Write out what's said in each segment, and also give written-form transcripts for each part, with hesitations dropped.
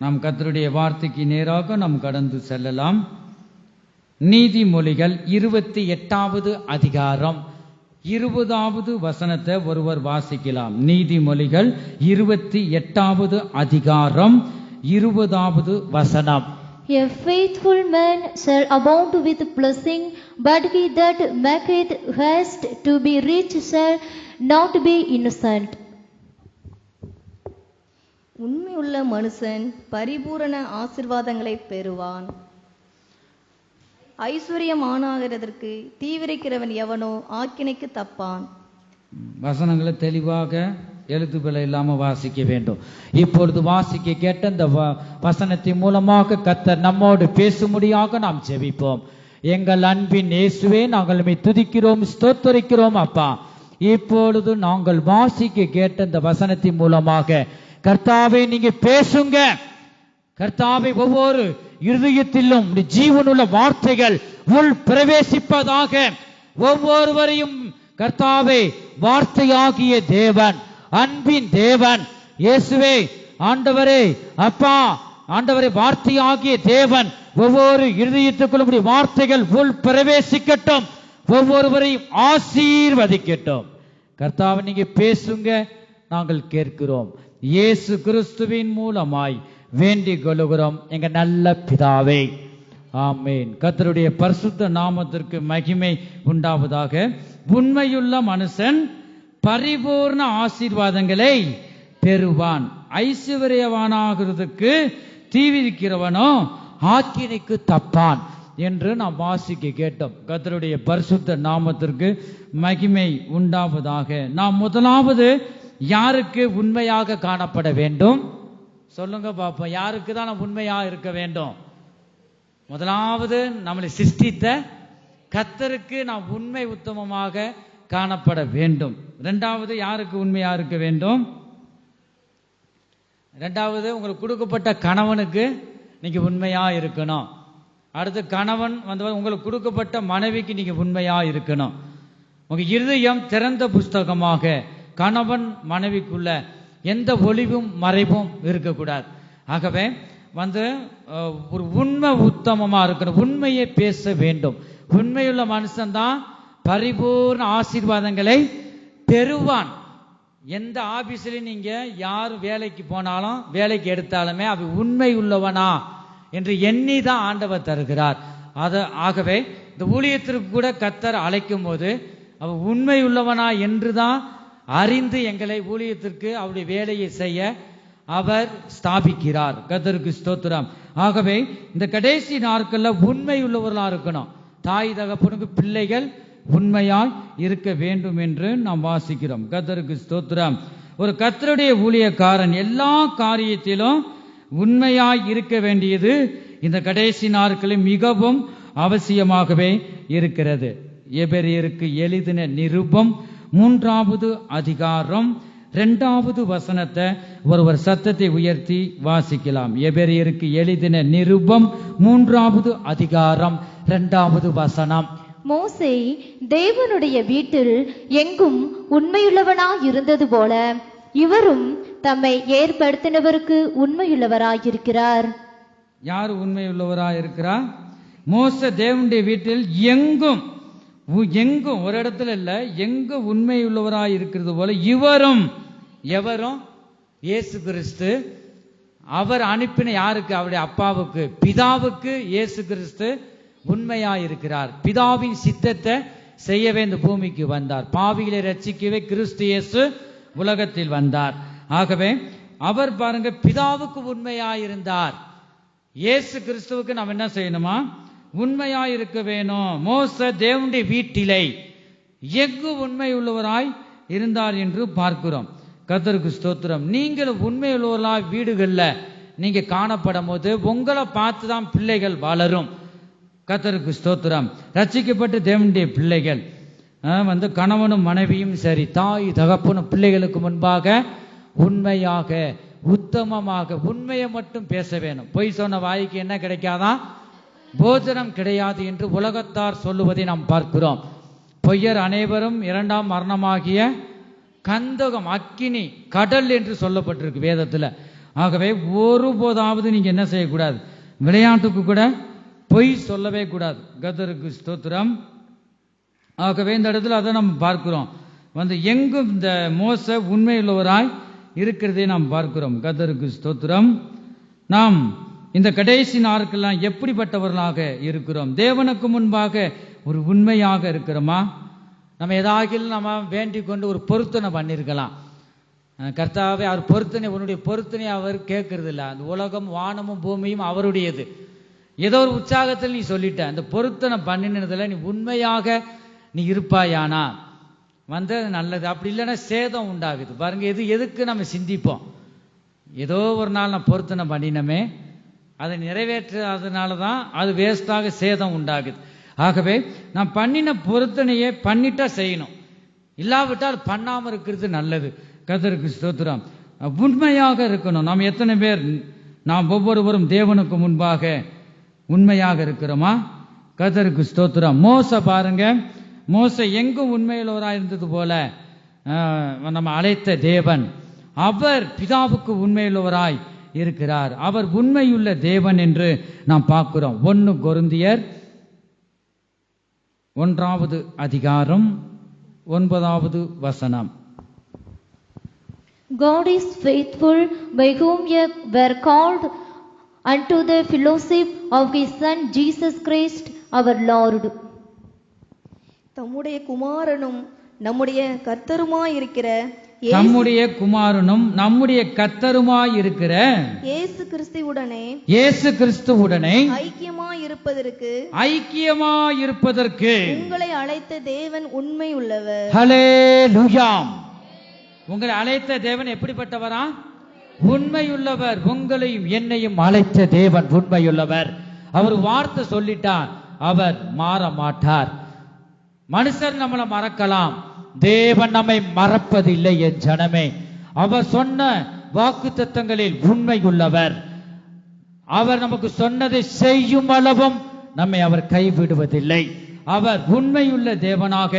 நாம் கர்த்தருடைய வார்த்தைக்கு நேராக நாம் கடந்து செல்லலாம். நீதிமொழிகள் 28வது அதிகாரம் 20வது வசனத்தை ஒருவர் வாசிக்கலாம். நீதிமொழிகள் 28வது அதிகாரம் 20வது வசனம். A faithful man shall abound with blessing, but he that maketh haste to be rich shall not be innocent. உண்மையுள்ள மனுஷன் பரிபூரண ஆசீர்வாதங்களை பெறுவான். ஐஸ்வர்யமானாகிறதற்கு தீவிரிக்கிறவன் எவனோ ஆக்கினைக்கு தப்பான். வசனங்களை தெளிவாக எழுத்துப்பிழை இல்லாம வாசிக்க வேண்டும். இப்பொழுது வாசிக்க கேட்ட இந்த வசனத்தின் மூலமாக கர்த்தர் நம்மோடு பேசும்படியாக நாம் ஜெபிப்போம். எங்கள் அன்பின் இயேசுவே, நாங்கள் உம்மை துதிக்கிறோம், ஸ்தோத்தரிக்கிறோம் அப்பா. இப்பொழுது நாங்கள் வாசிக்க கேட்ட இந்த வசனத்தின் மூலமாக கர்த்தாவே நீங்க பேசுங்க. கர்த்தாவே ஒவ்வொரு இருதயத்திலும் ஜீவனுள்ள வார்த்தைகள் உள் பிரவேசிப்பதாக. ஒவ்வொருவரையும் கர்த்தாவே வார்த்தையாகிய தேவன், அன்பின் தேவன் இயேசுவே, ஆண்டவரே அப்பா, ஆண்டவரே வார்த்தையாகிய தேவன் ஒவ்வொரு இருதயத்துக்குள்ளும் வார்த்தைகள் உள் பிரவேசிக்கட்டும், ஒவ்வொருவரையும் ஆசீர்வதிக்கட்டும். கர்த்தாவே நீங்க பேசுங்க, நாங்கள் கேட்கிறோம். இயேசு கிறிஸ்துவின் மூலமாய் வேண்டிக் கொள்கிறோம் எங்க நல்ல பிதாவே, ஆமென். கர்த்தருடைய பரிசுத்த நாமத்திற்கு மகிமை உண்டாவதாக. உண்மையுள்ள மனுஷன் பரிபூர்ண ஆசீர்வாதங்களை பெறுவான். ஐஸ்வர்யவானாகிறதுக்கு தீவிரிக்கிறவனோ ஆக்கினைக்கு தப்பான் என்று நாம் வாசிக்க கேட்டோம். கர்த்தருடைய பரிசுத்த நாமத்திற்கு மகிமை உண்டாவதாக. நாம் முதலாவது யாருக்கு உண்மையாக காணப்பட வேண்டும்? சொல்லுங்க பாப்போம். யாருக்கு தான் நாம் உண்மையாக இருக்க வேண்டும்? முதலாவது நம்மளை சிருஷ்டித்த கர்த்தருக்கு நாம் உண்மை உத்தமமாக காணப்பட வேண்டும். இரண்டாவது யாருக்கு உண்மையா இருக்க வேண்டும்? இரண்டாவது உங்களுக்கு கொடுக்கப்பட்ட கணவனுக்கு நீங்க உண்மையா இருக்கணும். அடுத்து கணவன் வந்து உங்களுக்கு கொடுக்கப்பட்ட மனைவிக்கு நீங்க உண்மையா இருக்கணும். உங்க இருதயம் திறந்த புஸ்தகமாக கணவன் மனைவிக்குள்ள எந்த ஒளிவும் மறைவும் இருக்கக்கூடாது. ஆகவே வந்து ஒரு உண்மை உத்தமமா இருக்கணும், உண்மையை பேச வேண்டும். உண்மையுள்ள மனுஷன்தான் பரிபூர்ண ஆசீர்வாதங்களை பெறுவான். எந்த ஆபீஸ்ல நீங்க யார் வேலைக்கு போனாலும் வேலைக்கு எடுத்தாலுமே அவ உண்மை உள்ளவனா என்று எண்ணி தான் ஆண்டவர் தருகிறார். ஆகவே இந்த ஊழியத்திற்கு கூட கர்த்தர் அழைக்கும் போது அவ உண்மை உள்ளவனா என்றுதான் அறிந்து எங்களை ஊழியத்திற்கு அவருடைய வேலையை செய்ய அவர் ஸ்தாபிக்கிறார். கர்த்தருக்கு ஸ்தோத்திரம். ஆகவே இந்த கடைசி நாட்கள்ல உண்மை உள்ளவர்களா இருக்கணும். தாய் தகப்பனுக்கு பிள்ளைகள் உண்மையாய் இருக்க வேண்டும் என்று நாம் வாசிக்கிறோம். கர்த்தருக்கு ஸ்தோத்திரம். ஒரு கர்த்தருடைய ஊழியக்காரன் எல்லா காரியத்திலும் உண்மையாய் இருக்க வேண்டியது இந்த கடைசி நாட்களில் மிகவும் அவசியமாகவே இருக்கிறது. எபிரெயருக்கு எழுதின நிருபம் 3வது அதிகாரம் 2வது வசனத்தை ஒருவர் சத்தத்தை உயர்த்தி வாசிக்கலாம். எபிரெயருக்கு எழுதின நிருபம் 3வது அதிகாரம் 2வது வசனம். மோசே தேவனுடைய வீட்டில் எங்கும் உண்மையுள்ளவனாய் இருந்தது போல இவரும் தம்மை ஏற்படுத்தினவருக்கு உண்மையுள்ளவராயிருக்கிறார். யார் உண்மையுள்ளவராய் இருக்கிறார்? மோசே தேவனுடைய வீட்டில் எங்கும் ஒரு இடத்துல இல்ல, எங்க உண்மையுள்ளவராய் இருக்கிறது போல இவரும், எவரும்? இயேசு கிறிஸ்து. அவர் அனுப்பின யாருக்கு? அவருடைய அப்பாவுக்கு, பிதாவுக்கு இயேசு கிறிஸ்து உண்மையாயிருக்கிறார். பிதாவின் சித்தத்தை செய்யவே இந்த பூமிக்கு வந்தார். பாவிகளை ரட்சிக்கவே கிறிஸ்து இயேசு உலகத்தில் வந்தார். ஆகவே அவர் பாருங்க பிதாவுக்கு உண்மையாயிருந்தார். இயேசு கிறிஸ்துவுக்கு நாம் என்ன செய்யணுமா? உண்மையாயிருக்க வேணும். மோசே தேவனுடைய வீட்டிலே எங்கு உண்மை உள்ளவராய் இருந்தார் என்று பார்க்கிறோம். கர்த்தருக்கு ஸ்தோத்திரம். நீங்கள் உண்மை உள்ளவர்களாய் வீடுகள்ல நீங்க காணப்படும் போது உங்களை பார்த்துதான் பிள்ளைகள் வளரும். கர்த்தருக்கு ஸ்தோத்திரம். ரட்சிக்கப்பட்ட தேவனுடைய பிள்ளைகள் வந்து கணவனும் மனைவியும் சரி, தாய் தகப்பனும் பிள்ளைகளுக்கு முன்பாக உண்மையாக உத்தமமாக உண்மையை மட்டும் பேச வேணும். பொய் சொன்ன வாய்க்கு என்ன கிடைக்காதான்? போஜனம் கிடையாது என்று உலகத்தார் சொல்லுவதை நாம் பார்க்கிறோம். பொய்யர் அனைவரும் 2ஆம் மரணமாகிய கந்தகம், அக்கினி, கடல் என்று சொல்லப்பட்டிருக்கு வேதத்துல. ஆகவே ஒருபோதாவது நீங்க என்ன செய்யக்கூடாது, விளையாட்டுக்கு கூட பொய் சொல்லவே கூடாது. கர்த்தருக்கு ஸ்தோத்திரம். ஆகவே இந்த இடத்துல அதை நம்ம பார்க்கிறோம். எங்கும் இந்த மோசே உண்மையுள்ளவராய் இருக்கிறதை நாம் பார்க்கிறோம். கர்த்தருக்கு ஸ்தோத்திரம். நாம் இந்த கடைசி நாட்கள்லாம் எப்படிப்பட்டவர்களாக இருக்கிறோம்? தேவனுக்கு முன்பாக ஒரு உண்மையாக இருக்கிறோமா? நம்ம ஏதாகிலும் நம்ம வேண்டிக் கொண்டு ஒரு பொருத்தனை பண்ணியிருக்கலாம். கர்த்தாவே, அவர் பொருத்தனை, உன்னுடைய பொருத்தனை அவர் கேட்கறது இல்லை. அந்த உலகம், வானமும் பூமியும் அவருடையது. ஏதோ ஒரு உற்சாகத்தில் நீ சொல்லிட்ட, அந்த பொருத்தனை பண்ணினதுல நீ உண்மையாக நீ இருப்பாயானா நல்லது. அப்படி இல்லைன்னா சேதம் உண்டாகுது. பாருங்க, எதுக்கு நம்ம சிந்திப்போம்? ஏதோ ஒரு நாள் நான் பொருத்தனை பண்ணினமே, அதை நிறைவேற்றாதனால தான் அது வேஸ்டாக சேதம் உண்டாகுது. ஆகவே நான் பண்ணின பொருத்தனையே பண்ணிட்டா செய்யணும், இல்லாவிட்டால் பண்ணாம இருக்கிறது நல்லது. கர்த்தருக்கு ஸ்தோத்திரம். உண்மையாக இருக்கணும். நாம் எத்தனை பேர், நாம் ஒவ்வொருவரும் தேவனுக்கு முன்பாக உண்மையாக இருக்கிறோமா? கர்த்தருக்கு ஸ்தோத்திரம். மோசே பாருங்க, மோசே எங்கும் உண்மையுள்ளவராய் இருந்தது போல நம்ம அழைத்த தேவன், அவர் பிதாவுக்கு உண்மையுள்ளவராய் இருக்கிறார். அவர் உண்மையுள்ள தேவன் என்று நாம் பார்க்கிறோம். 1 கொரிந்தியர் 1வது அதிகாரம் 9வது வசனம். God is faithful, by whom ye were called unto the fellowship of his Son Jesus Christ our Lord. தம்முடைய குமாரனும் நம்முடைய கர்த்தருமாயிருக்கிற நம்முடைய குமாரனும் நம்முடைய கர்த்தருமாயிருக்கிற இயேசு கிறிஸ்துவுடனே ஐக்கியமாயிருப்பதற்கு உங்களை அழைத்த தேவன் உண்மை உள்ளவர். ஹல்லேலூயா. உங்களை அழைத்த தேவன் எப்படிப்பட்டவரா? உண்மையுள்ளவர். உங்களையும் என்னையும் அழைத்த தேவன் உண்மையுள்ளவர். அவர் வார்த்தை சொல்லிட்டார், அவர் மாற மாட்டார். மனுஷர் நம்மளை மறக்கலாம், தேவன் நம்மை மறப்பதில்லை. என் ஜனமே, அவர் சொன்ன வாக்குத்தத்தங்களில் உண்மையுள்ளவர். அவர் நமக்கு சொன்னதை செய்யும் அளவும் நம்மை அவர் கைவிடுவதில்லை. அவர் உண்மையுள்ள தேவனாக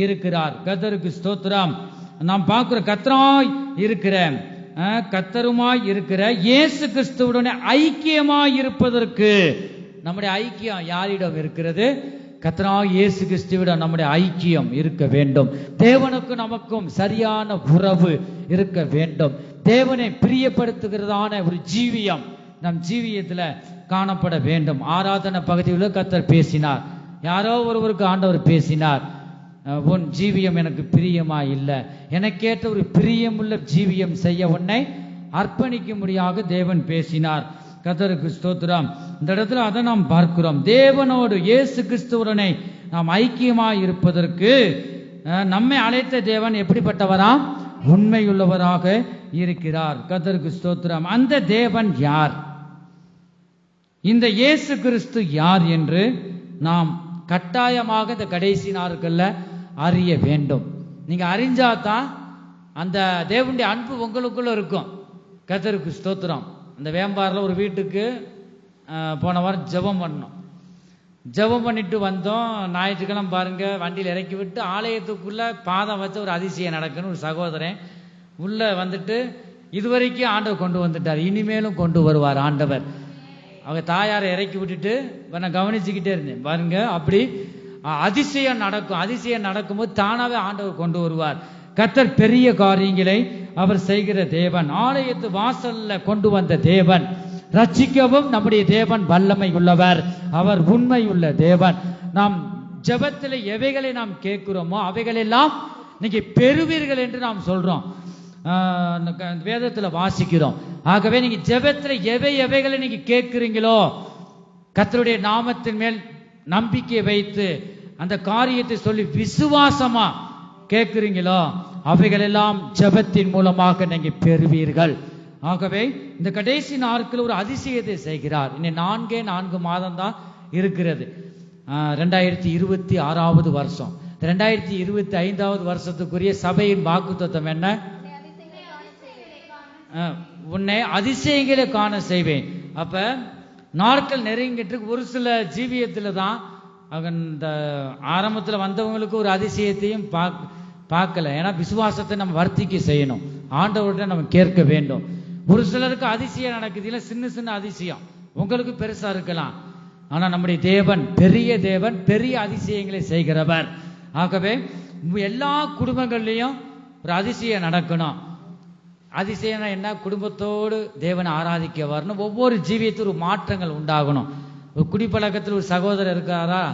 இருக்கிறார். கர்த்தருக்கு ஸ்தோத்திரம். நாம் பார்க்கிற கர்த்தருமாய் இருக்கிற இயேசு கிறிஸ்துவுடனே ஐக்கியமாய் இருப்பதற்கு, நம்முடைய ஐக்கியம் யாரிடம் இருக்கிறது? கர்த்தராகிய இயேசு கிறிஸ்துவிடம் நம்முடைய ஐக்கியம் இருக்க வேண்டும். தேவனுக்கு நமக்கும் சரியான உறவு இருக்க வேண்டும். தேவனை பிரியப்படுத்துகிறதான ஒரு ஜீவியம் நம் ஜீவியத்துல காணப்பட வேண்டும். ஆராதனை பகுதியில் கர்த்தர் பேசினார். யாரோ ஒருவருக்கு ஆண்டவர் பேசினார், உன் ஜீவியம் எனக்கு பிரியமா இல்லை, எனக்கேற்ற ஒரு பிரியமுள்ள ஜீவியம் செய்ய உன்னை அர்ப்பணிக்க முடியாக தேவன் பேசினார். கர்த்தருக்கு ஸ்தோத்திரம். இந்த இடத்துல அதை நாம் பார்க்கிறோம். தேவனோடு இயேசு கிறிஸ்துவுடனே நாம் ஐக்கியமாய் இருப்பதற்கு நம்மை அழைத்த தேவன் எப்படிப்பட்டவரா? உண்மையுள்ளவராக இருக்கிறார். கர்த்தருக்கு ஸ்தோத்திரம். அந்த தேவன் யார்? இந்த இயேசு கிறிஸ்து யார் என்று நாம் கட்டாயமாக இந்த கடைசி நாட்கள்ல அறிய வேண்டும். நீங்க அறிஞ்சாதான் அந்த தேவனுடைய அன்பு உங்களுக்குள்ள இருக்கும். கர்த்தருக்கு ஸ்தோத்திரம். அந்த வேம்பாரில் ஒரு வீட்டுக்கு போன வாரம் ஜெபம் பண்ணோம். ஜெபம் பண்ணிட்டு வந்தோம். ஞாயிற்றுக்கிழமை பாருங்க, வண்டியில் இறக்கி விட்டு ஆலயத்துக்குள்ள பாதம் வச்ச ஒரு அதிசயம் நடக்குன்னு ஒரு சகோதரன் உள்ள வந்துட்டு, இதுவரைக்கும் ஆண்டவர் கொண்டு வந்துட்டார், இனிமேலும் கொண்டு வருவார் ஆண்டவர். அவங்க தாயாரை இறக்கி விட்டுட்டு நான் கவனிச்சுக்கிட்டே இருந்தேன். பாருங்க, அப்படி அதிசயம் நடக்கும். அதிசயம் நடக்கும்போது தானாவே ஆண்டவர் கொண்டு வருவார். கர்த்தர் பெரிய காரியங்களை அவர் செய்கிற தேவன். ஆலயத்து வாசல்ல கொண்டு வந்த தேவன், ரட்சிக்கவும் நம்முடைய தேவன் வல்லமை உள்ளவர். அவர் உண்மை உள்ள தேவன். நாம் ஜெபத்தில் எவைகளை நாம் கேட்கிறோமோ அவைகளெல்லாம் நீங்க பெறுவீர்கள் என்று நாம் சொல்றோம், வேதத்துல வாசிக்கிறோம். ஆகவே நீங்க ஜெபத்துல எவைகளை நீங்க கேட்கிறீங்களோ, கர்த்தருடைய நாமத்தின் மேல் நம்பிக்கை வைத்து அந்த காரியத்தை சொல்லி விசுவாசமா கேட்கிறீங்களோ, அவைகள் எல்லாம் ஜெபத்தின் மூலமாக நீங்க பெறுவீர்கள். ஆகவே இந்த கடைசி நாட்கள் ஒரு அதிசயத்தை செய்கிறார். இன்னும் 4 மாதம் தான் இருக்கிறது. 2026வது வருஷம். 2025வது வருஷத்துக்குரிய சபையின் வாக்குத்தத்தம் என்ன? உன்னை அதிசயங்களை காண செய்வேன். அப்ப நாட்கள் நெருங்கிட்டு ஒரு சில ஜீவியத்துல தான் இந்த ஆரம்பத்தில் வந்தவங்களுக்கு ஒரு அதிசயத்தையும் பார்க்கல. ஏன்னா விசுவாசத்தை நம்ம வர்த்திக்க செய்யணும், ஆண்டவர்கிட்ட நம்ம கேட்க வேண்டும். ஒரு சிலருக்கு அதிசயம் நடக்குது, இல்ல சின்ன சின்ன அதிசயம் உங்களுக்கு பெருசா இருக்கலாம். ஆனா நம்முடைய தேவன் பெரிய தேவன், பெரிய அதிசயங்களை செய்கிறவர். ஆகவே எல்லா குடும்பங்கள்லயும் ஒரு அதிசயம் நடக்கணும். அதிசயம் என்ன? குடும்பத்தோடு தேவனை ஆராதிக்க வரணும். ஒவ்வொரு ஜீவியத்தில் ஒரு மாற்றங்கள் உண்டாகணும். ஒரு குடிப்பழக்கத்தில் ஒரு சகோதரர் இருக்காரா,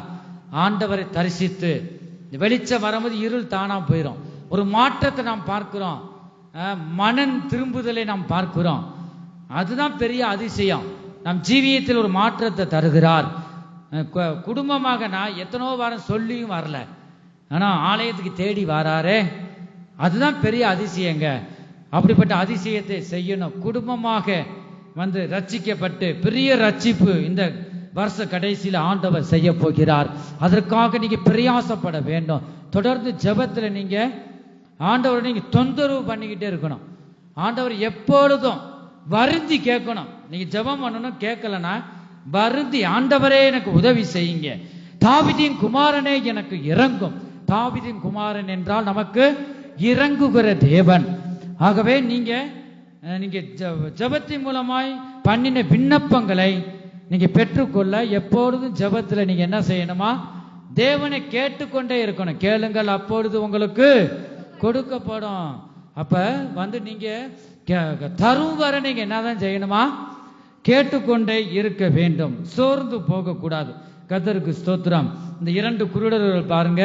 ஆண்டவரை தரிசித்து வெளிச்சம் வரும்போது இருள் தானா போயிடும். ஒரு மாற்றத்தை நாம் பார்க்கிறோம், மனம் திரும்புதலை நாம் பார்க்கிறோம். அதுதான் பெரிய அதிசயம். நம் ஜீவியத்தில் ஒரு மாற்றத்தை தருகிறார். குடும்பமாக நான் எத்தனோ வாரம் சொல்லியும் வரல, ஆனா ஆலயத்துக்கு தேடி வராரே, அதுதான் பெரிய அதிசயங்க. அப்படிப்பட்ட அதிசயத்தை செய்யணும். குடும்பமாக வந்து ரட்சிக்கப்பட்டு பெரிய ரட்சிப்பு இந்த வருஷ கடைசியில் ஆண்டவர் செய்ய போகிறார். அதற்காக நீங்க பிரயாசப்பட வேண்டும். தொடர்ந்து ஜெபத்துல நீங்க ஆண்டவரை நீங்க தொந்தரவு பண்ணிக்கிட்டே இருக்கணும். ஆண்டவர் எப்பொழுதும் வருந்தி கேட்கணும். நீங்க ஜெபம் பண்ணணும், கேட்கலன்னா வருந்தி ஆண்டவரே எனக்கு உதவி செய்யுங்க, தாவீதின் குமாரனே எனக்கு இறங்கும். தாவீதின் குமாரன் என்றால் நமக்கு இறங்குகிற தேவன். ஆகவே நீங்க ஜெபத்தின் மூலமாய் பண்ணின விண்ணப்பங்களை நீங்க பெற்றுக்கொள்ள எப்பொழுதும் ஜெபத்துல நீங்க என்ன செய்யணுமா? தேவனை கேட்டுக்கொண்டே இருக்கணும். கேளுங்கள் அப்பொழுது உங்களுக்கு கொடுக்கப்படும். அப்ப வந்து நீங்க தரும் வர நீங்க என்னதான் செய்யணுமா? கேட்டுக்கொண்டே இருக்க வேண்டும், சோர்ந்து போக கூடாது. கர்த்தருக்கு ஸ்தோத்திரம். இந்த 2 குருடர்கள் பாருங்க,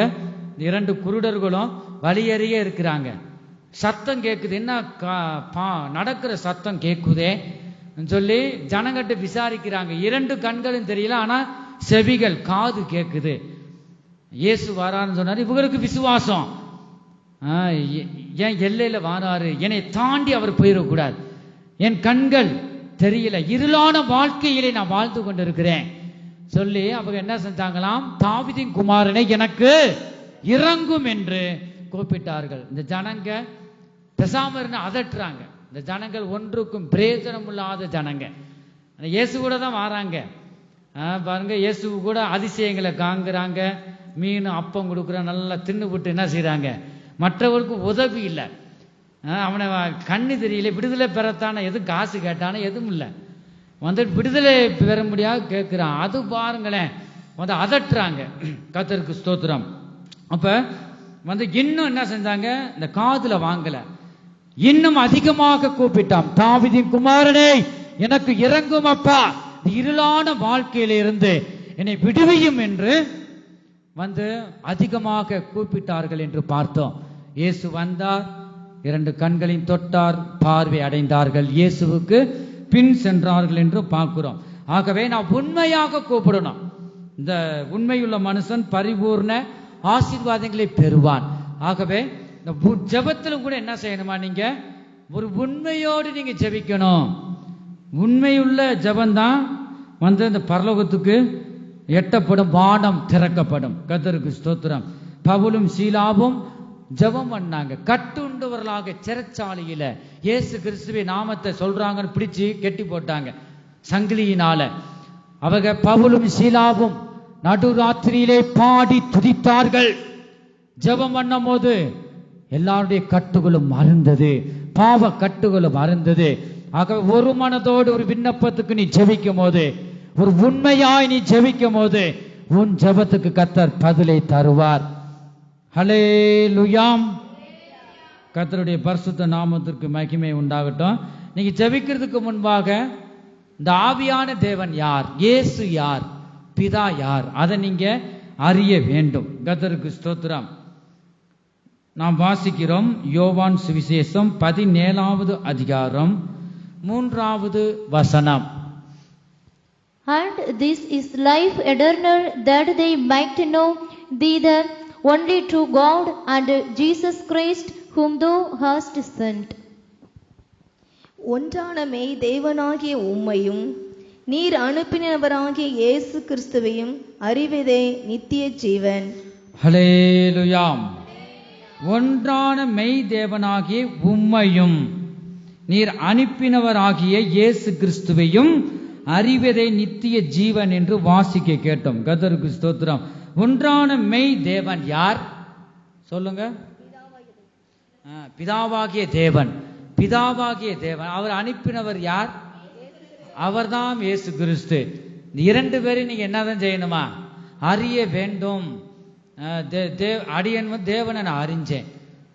இந்த 2 குருடர்களும் வழியறிய இருக்கிறாங்க. சத்தம் கேட்குது, என்ன நடக்கிற சத்தம் கேட்குதே சொல்லி ஜனங்கிட்ட விசாரிக்கிறாங்க. 2 கண்களும் தெரியல, ஆனா செவிகள் காது கேட்குது. இயேசு வாரான்னு சொன்னாரு, இவங்களுக்கு விசுவாசம். என் எல்லையில வாராரு, என்னை தாண்டி அவர் போயிடக்கூடாது, என் கண்கள் தெரியல, இருளான வாழ்க்கையிலே நான் வாழ்ந்து கொண்டிருக்கிறேன் சொல்லி அவங்க என்ன செஞ்சாங்களாம்? தாவீதின் குமாரனை எனக்கு இறங்கும் என்று கூப்பிட்டார்கள். இந்த ஜனங்க பேசாம அதட்டுறாங்க. இந்த ஜனங்கள் ஒன்றுக்கும் பிரயோஜனம் இல்லாத ஜனங்க. இயேசு கூட தான் வராங்க பாருங்க, இயேசு கூட அதிசயங்களை காங்குறாங்க, மீன் அப்பம் கொடுக்குற நல்லா தின்னு விட்டு என்ன செய்யறாங்க? மற்றவருக்கு உதவி இல்லை, அவனை கண்ணு தெரியல, விடுதலை பெறத்தான எதுவும் காசு கேட்டானே எதுவும் இல்லை, வந்து விடுதலை பெற முடியாது கேட்கிறான். அது பாருங்களேன், வந்து அதட்டுறாங்க. கர்த்தருக்கு ஸ்தோத்திரம். அப்ப வந்து இன்னும் என்ன செஞ்சாங்க? இந்த காதுல வாங்கல, இன்னும் அதிகமாக கூப்பிட்டான், தாவீதின் குமாரனே எனக்கு இறங்கும் அப்பா, இருளான வாழ்க்கையில இருந்து என்னை விடுவியும் என்று வந்து அதிகமாக கூப்பிட்டார்கள் என்று பார்த்தோம். இயேசு வந்தார், 2 கண்களையும் தொட்டார், பார்வை அடைந்தார்கள், இயேசுவுக்கு பின் சென்றார்கள் என்று பார்க்கிறோம். ஆகவே நான் உண்மையாக கூப்பிடணும். இந்த உண்மையுள்ள மனுஷன் பரிபூர்ண ஆசீர்வாதங்களை பெறுவான். ஆகவே இந்த ஜெபத்தில் கூட என்ன செய்யணுமா? நீங்க ஒரு உண்மையோடு நீங்க ஜெபிக்கணும். உண்மையுள்ள ஜெபந்தான் வந்து இந்த பரலோகத்துக்கு எட்டப்படும், வானம் திறக்கப்படும். கர்த்தருக்கு ஸ்தோத்திரம். பவுலும் சீலாவும் ஜெபம் பண்ணாங்க. கட்டுண்டவர்களாக சிறைச்சாலையில இயேசு கிறிஸ்துவை நாமத்தை சொல்றாங்கன்னு பிடிச்சு கெட்டி போட்டாங்க சங்கிலியினால. அவங்க பவுலும் சீலாவும் நடுராத்திரியிலே பாடி துதித்தார்கள். ஜெபம் பண்ணும் போது எல்லாருடைய கட்டுகளும் மறந்தது, பாவ கட்டுகளும் மறந்தது. ஆகவே ஒரு மனதோடு ஒரு விண்ணப்பத்துக்கு நீ ஜெபிக்கும் போது, ஒரு உண்மையாய் நீ ஜெபிக்கும் போது உன் ஜெபத்துக்கு கர்த்தர் பதிலை தருவார். ஹல்லேலூயா. கர்த்தருடைய பரிசுத்த நாமத்திற்கு மகிமை உண்டாகட்டும். நீங்க ஜெபிக்கிறதுக்கு முன்பாக இந்த ஆவியான தேவன் யார், இயேசு யார், பிதா யார், அதை நீங்க அறிய வேண்டும். கர்த்தருக்கு ஸ்தோத்திரம். நாம் வாசிக்கிறோம் யோவான் சுவிசேஷம் 17வது அதிகாரம் 3வது வசனம். And this is life eternal, that they might know thee the only true God and Jesus Christ whom thou hast sent. ஒன்றான மெய் தேவனாகிய உம்மையும் நீர் அனுப்பினவராகிய இயேசு கிறிஸ்துவையும் அறிவதே நித்திய ஜீவன். ஹல்லேலூயா. ஒன்றான மெய் தேவனாகிய உம்மையும் நீர் அனுப்பினவராகிய இயேசு கிறிஸ்துவையும் அறிவதே நித்திய ஜீவன் என்று வாசிக்க கேட்டோம். கர்த்தருக்கு ஸ்தோத்திரம். ஒன்றான மெய் தேவன் யார் சொல்லுங்க? பிதாவாகிய தேவன். பிதாவாகிய தேவன். அவர் அனுப்பினவர் யார்? அவர்தான் இயேசு கிறிஸ்து. இந்த இரண்டு பேரையும் நீங்க என்னதான் செய்யணுமா? அறிய வேண்டும். அடியன் தேவனை நான் அறிஞ்சேன்